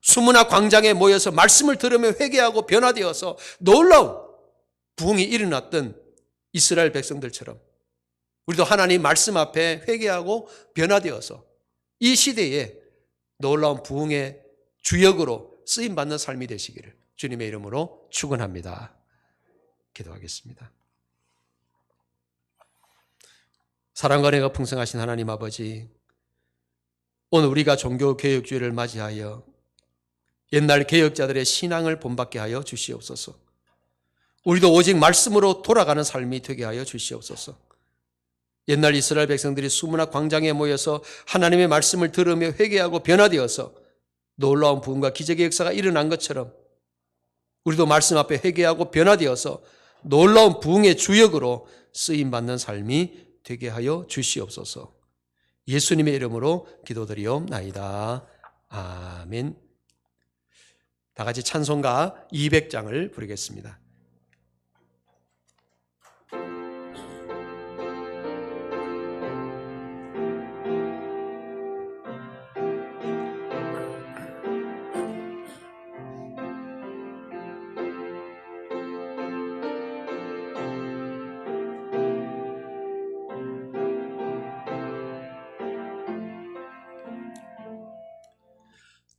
수문화 광장에 모여서 말씀을 들으며 회개하고 변화되어서 놀라운 부흥이 일어났던 이스라엘 백성들처럼 우리도 하나님 말씀 앞에 회개하고 변화되어서 이 시대에 놀라운 부흥의 주역으로 쓰임받는 삶이 되시기를 주님의 이름으로 축원합니다. 기도하겠습니다. 사랑과 은혜가 풍성하신 하나님 아버지, 오늘 우리가 종교개혁주의를 맞이하여 옛날 개혁자들의 신앙을 본받게 하여 주시옵소서. 우리도 오직 말씀으로 돌아가는 삶이 되게 하여 주시옵소서. 옛날 이스라엘 백성들이 수문화 광장에 모여서 하나님의 말씀을 들으며 회개하고 변화되어서 놀라운 부흥과 기적의 역사가 일어난 것처럼 우리도 말씀 앞에 회개하고 변화되어서 놀라운 부흥의 주역으로 쓰임받는 삶이 되게 하여 주시옵소서. 예수님의 이름으로 기도드리옵나이다. 아멘. 다 같이 찬송가 200장을 부르겠습니다.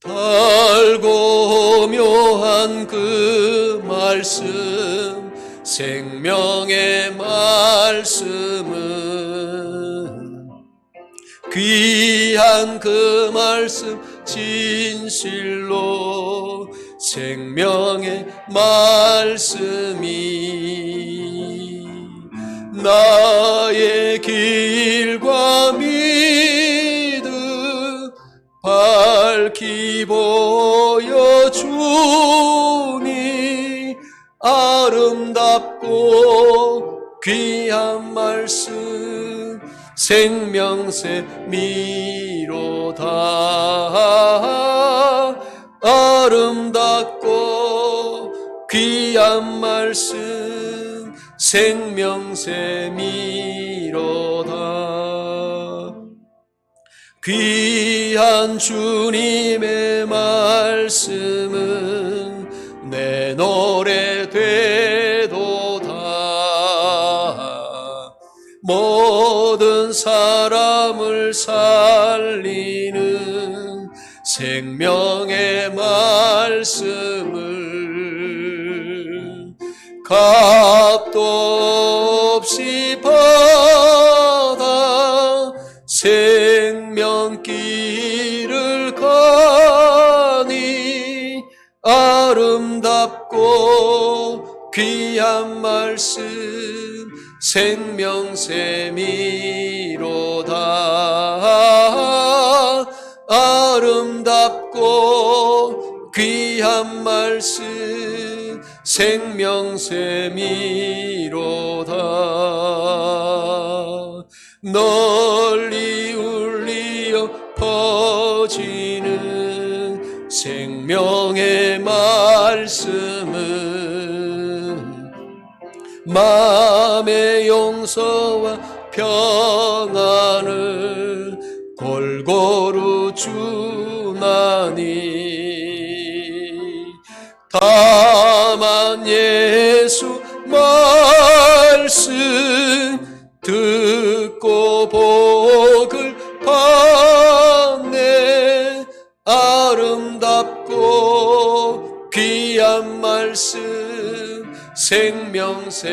달고 묘한 그 말씀, 생명의 말씀은 귀한 그 말씀 진실로 생명의 말씀이 나의 길과 믿음 밝히 보여주니 아름답고 귀한 말씀 생명샘이로다. 아름답고 귀한 말씀 생명샘이로다. 귀한 주님의 말씀은 내 노래 되도다. 모든 사람을 살리는 생명의 말씀을 값도 없이 받아 생명길을 가니 아름답고 귀한 말씀 생명샘이로다. 아름답고 귀한 귀한 말씀 생명샘이로다. 널리 울리어 퍼지는 생명의 말씀은 마음의 용서와 평안을 골고루 주나니 다만 예수 말씀 듣고 복을 받네. 아름답고 귀한 말씀 생명샘이로다.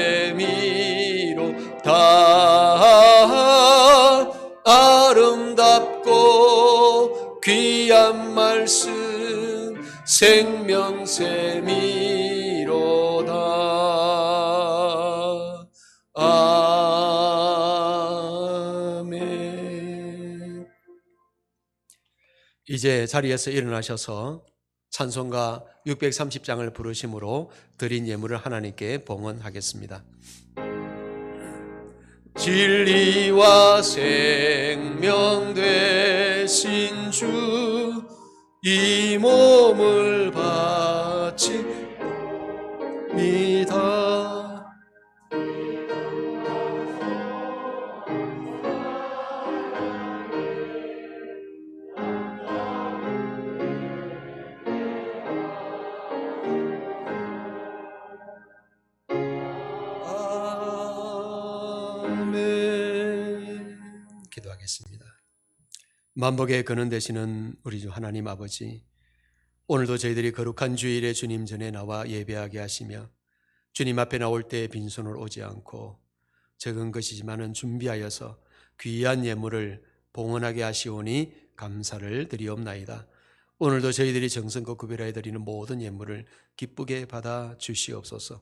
아름답고 귀한 말씀 생명샘이로다. 아멘. 이제 자리에서 일어나셔서 찬송가 630장을 부르심으로 드린 예물을 하나님께 봉헌하겠습니다. 진리와 생명 되신 주, 이 몸을 바칩니다. 기도하겠습니다. 만복의 근원 되시는 우리 주 하나님 아버지, 오늘도 저희들이 거룩한 주일에 주님 전에 나와 예배하게 하시며 주님 앞에 나올 때 빈손을 오지 않고 적은 것이지만은 준비하여서 귀한 예물을 봉헌하게 하시오니 감사를 드리옵나이다. 오늘도 저희들이 정성껏 구별하여 드리는 모든 예물을 기쁘게 받아 주시옵소서.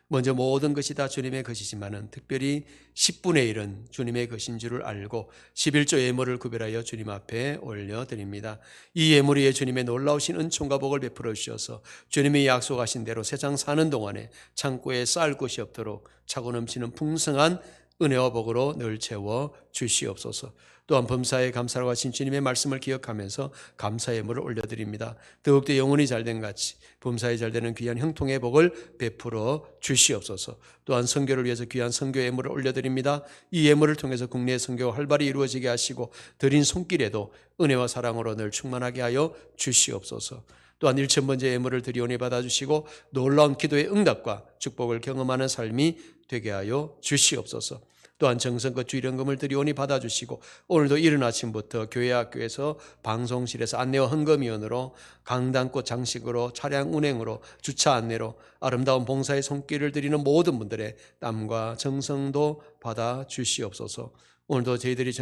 먼저 모든 것이 다 주님의 것이지만은 특별히 10분의 1은 주님의 것인 줄을 알고 11조 예물을 구별하여 주님 앞에 올려드립니다. 이 예물 위에 주님의 놀라우신 은총과 복을 베풀어 주셔서 주님이 약속하신 대로 세상 사는 동안에 창고에 쌓을 곳이 없도록 차고 넘치는 풍성한 은혜와 복으로 늘 채워 주시옵소서. 또한 범사에 감사로 하신 주님의 말씀을 기억하면서 감사 예물을 올려드립니다. 더욱더 영혼이 잘된 같이 범사에 잘되는 귀한 형통의 복을 베풀어 주시옵소서. 또한 선교를 위해서 귀한 선교 예물을 올려드립니다. 이 예물을 통해서 국내의 선교가 활발히 이루어지게 하시고 드린 손길에도 은혜와 사랑으로 늘 충만하게 하여 주시옵소서. 또한 1,000번째 예물을 드리오니 받아주시고 놀라운 기도의 응답과 축복을 경험하는 삶이 되게 하여 주시옵소서. 또한 정성껏 주일헌금을 드리오니 받아주시고 오늘도 이른 아침부터 교회 학교에서 방송실에서 안내와 헌금위원으로 강단꽃 장식으로 차량 운행으로 주차 안내로 아름다운 봉사의 손길을 드리는 모든 분들의 땀과 정성도 받아주시옵소서. 오늘도 저희들이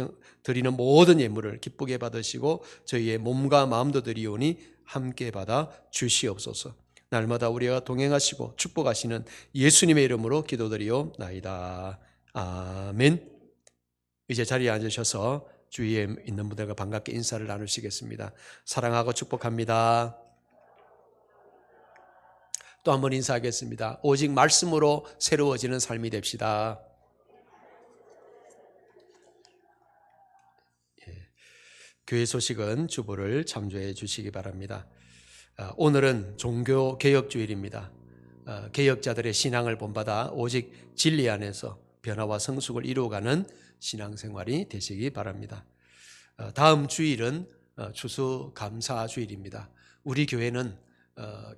드리는 모든 예물을 기쁘게 받으시고 저희의 몸과 마음도 드리오니 함께 받아 주시옵소서. 날마다 우리와 동행하시고 축복하시는 예수님의 이름으로 기도드리옵나이다. 아멘. 이제 자리에 앉으셔서 주위에 있는 분들과 반갑게 인사를 나누시겠습니다. 사랑하고 축복합니다. 또 한 번 인사하겠습니다. 오직 말씀으로 새로워지는 삶이 됩시다. 교회 소식은 주보를 참조해 주시기 바랍니다. 오늘은 종교개혁주일입니다. 개혁자들의 신앙을 본받아 오직 진리 안에서 변화와 성숙을 이루어가는 신앙생활이 되시기 바랍니다. 다음 주일은 추수감사주일입니다. 우리 교회는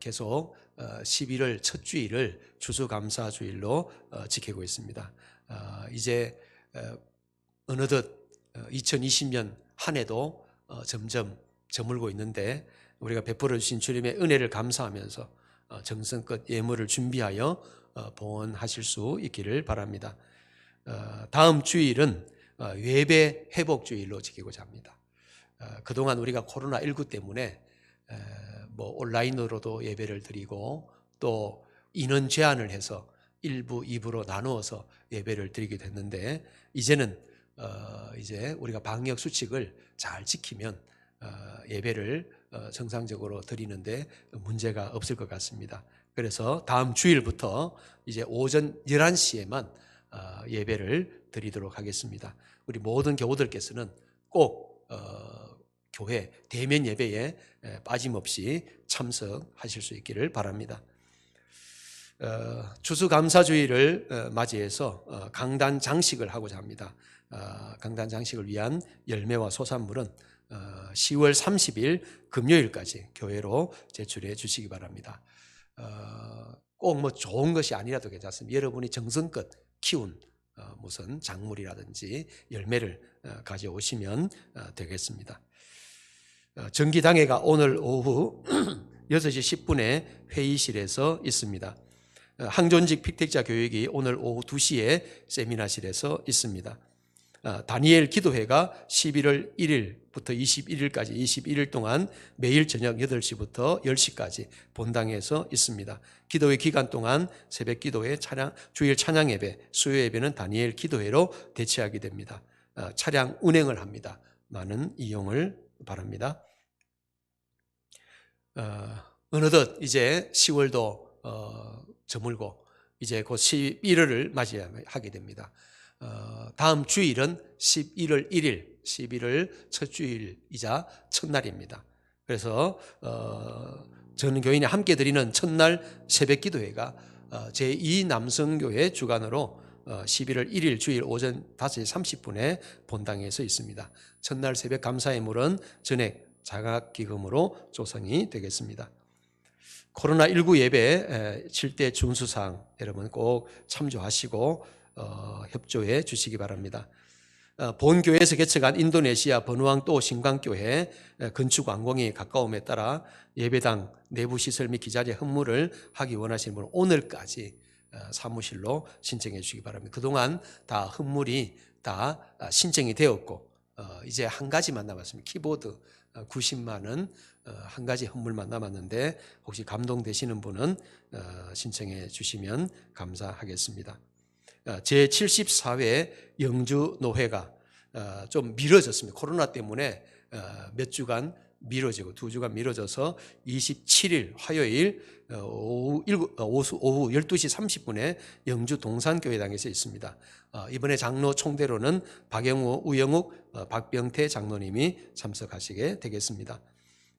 계속 11월 첫 주일을 추수감사주일로 지키고 있습니다. 이제 어느덧 2020년 한 해도 점점 저물고 있는데 우리가 베풀어 주신 주님의 은혜를 감사하면서 정성껏 예물을 준비하여 봉헌하실 수 있기를 바랍니다. 다음 주일은 예배 회복주일로 지키고자 합니다. 그동안 우리가 코로나19 때문에 온라인으로도 예배를 드리고 또 인원 제한을 해서 1부, 2부로 나누어서 예배를 드리게 됐는데 이제는 이제 우리가 방역 수칙을 잘 지키면 예배를 정상적으로 드리는데 문제가 없을 것 같습니다. 그래서 다음 주일부터 이제 오전 11시에만 예배를 드리도록 하겠습니다. 우리 모든 교우들께서는 꼭 교회 대면 예배에 빠짐없이 참석하실 수 있기를 바랍니다. 추수감사주의를 맞이해서 강단 장식을 하고자 합니다. 강단 장식을 위한 열매와 소산물은 10월 30일 금요일까지 교회로 제출해 주시기 바랍니다. 꼭 뭐 좋은 것이 아니라도 괜찮습니다. 여러분이 정성껏 키운 무슨 작물이라든지 열매를 가져오시면 되겠습니다. 정기당회가 오늘 오후 6시 10분에 회의실에서 있습니다. 항존직 픽택자 교육이 오늘 오후 2시에 세미나실에서 있습니다. 다니엘 기도회가 11월 1일부터 21일까지 21일 동안 매일 저녁 8시부터 10시까지 본당에서 있습니다. 기도회 기간 동안 새벽 기도회, 주일 찬양 예배, 수요 예배는 다니엘 기도회로 대체하게 됩니다. 차량 운행을 합니다. 많은 이용을 바랍니다. 어느덧 이제 10월도 저물고 이제 곧 11월을 맞이하게 됩니다. 다음 주일은 11월 1일, 11월 첫 주일이자 첫날입니다. 그래서 저는 교인이 함께 드리는 첫날 새벽 기도회가 제2남성교회 주관으로 11월 1일 주일 오전 5시 30분에 본당에서 있습니다. 첫날 새벽 감사예물은 전액 자각기금으로 조성이 되겠습니다. 코로나19 예배 7대 준수사항 여러분 꼭 참조하시고 협조해 주시기 바랍니다. 본교회에서 개척한 인도네시아 버누앙또 신광교회 건축 완공이 가까움에 따라 예배당 내부시설 및 기자재 헌물을 하기 원하시는 분은 오늘까지 사무실로 신청해 주시기 바랍니다. 그동안 다 헌물이 다 신청이 되었고 이제 한 가지만 남았습니다. 키보드 90만 원 한 가지 헌물만 남았는데 혹시 감동되시는 분은 신청해 주시면 감사하겠습니다. 제74회 영주노회가 좀 미뤄졌습니다. 코로나 때문에 몇 주간 미뤄지고 2주간 미뤄져서 27일 화요일 오후 12시 30분에 영주 동산교회당에서 있습니다. 이번에 장로 총대로는 박영우, 우영욱, 박병태 장로님이 참석하시게 되겠습니다.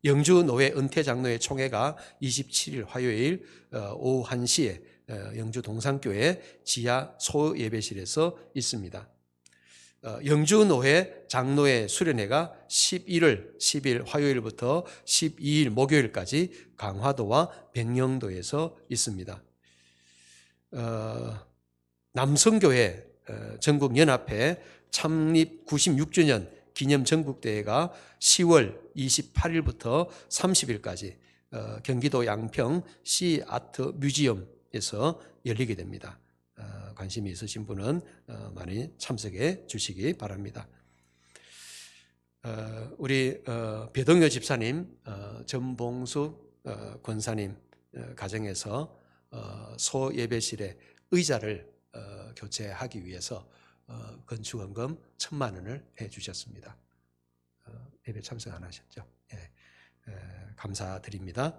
영주노회 은퇴장로회 총회가 27일 화요일 오후 1시에 영주 동산교회 지하 소예배실에서 있습니다. 영주노회 장로회 수련회가 11월 10일 화요일부터 12일 목요일까지 강화도와 백령도에서 있습니다. 남성교회 전국연합회 창립 96주년 기념 전국대회가 10월 28일부터 30일까지 경기도 양평 시아트 뮤지엄에서 열리게 됩니다. 관심이 있으신 분은 많이 참석해 주시기 바랍니다. 우리 배동여 집사님, 전봉수 권사님 가정에서 소예배실에 의자를 교체하기 위해서 건축원금 1,000만 원을 해 주셨습니다. 예배 참석 안 하셨죠? 예, 감사드립니다.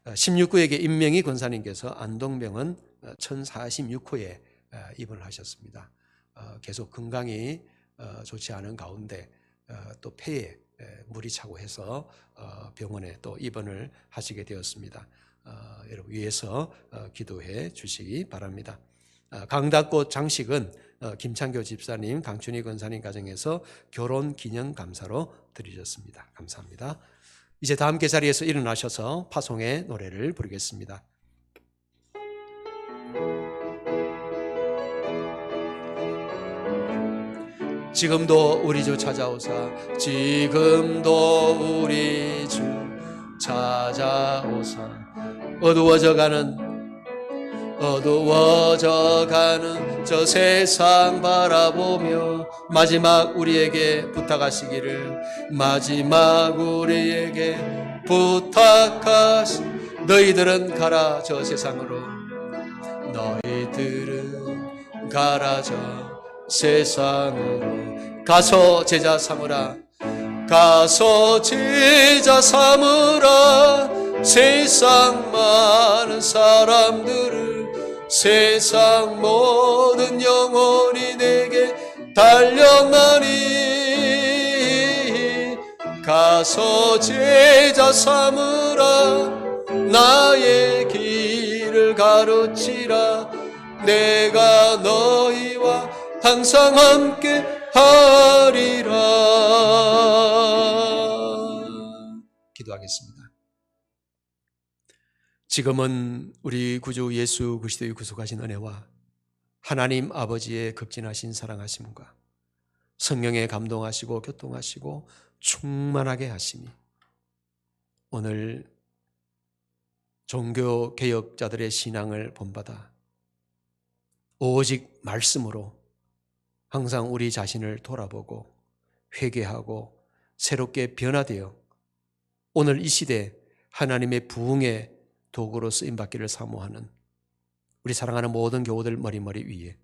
16구에게 임명희 권사님께서 안동병원 1046호에 입원을 하셨습니다. 계속 건강이 좋지 않은 가운데 또 폐에 물이 차고 해서 병원에 또 입원을 하시게 되었습니다. 여러분 위해서 기도해 주시기 바랍니다. 강다꽃 장식은 김창교 집사님, 강춘희 권사님 가정에서 결혼 기념 감사로 드리셨습니다. 감사합니다. 이제 다 함께 자리에서 일어나셔서 파송의 노래를 부르겠습니다. 지금도 우리 주 찾아오사, 지금도 우리 주 찾아오사, 어두워져가는 저 세상 바라보며 마지막 우리에게 부탁하시기를, 마지막 우리에게 부탁하시, 너희들은 가라 저 세상으로, 너희들은 가라 저 세상으로, 가서 제자 삼으라, 가서 제자 삼으라. 세상 많은 사람들을, 세상 모든 영혼이 내게 달려나니. 가서 제자 삼으라. 나의 길을 가르치라. 내가 너희와 항상 함께 하리라. 기도하겠습니다. 지금은 우리 구주 예수 그리스도의 구속하신 은혜와 하나님 아버지의 극진하신 사랑하심과 성령에 감동하시고 교통하시고 충만하게 하심이 오늘 종교개혁자들의 신앙을 본받아 오직 말씀으로 항상 우리 자신을 돌아보고 회개하고 새롭게 변화되어 오늘 이 시대 하나님의 부흥의 도구로 쓰임받기를 사모하는 우리 사랑하는 모든 교우들 머리머리 위에,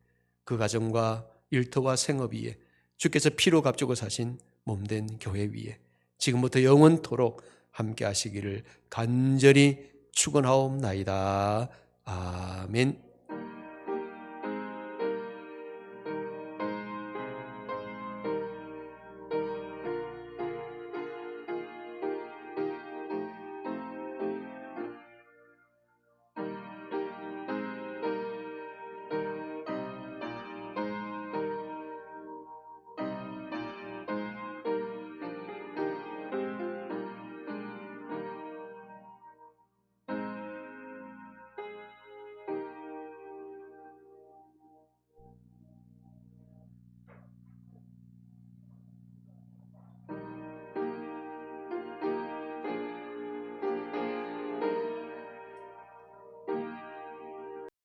그 가정과 일터와 생업 위에, 주께서 피로 값주고 사신 몸된 교회 위에 지금부터 영원토록 함께 하시기를 간절히 축원하옵나이다. 아멘.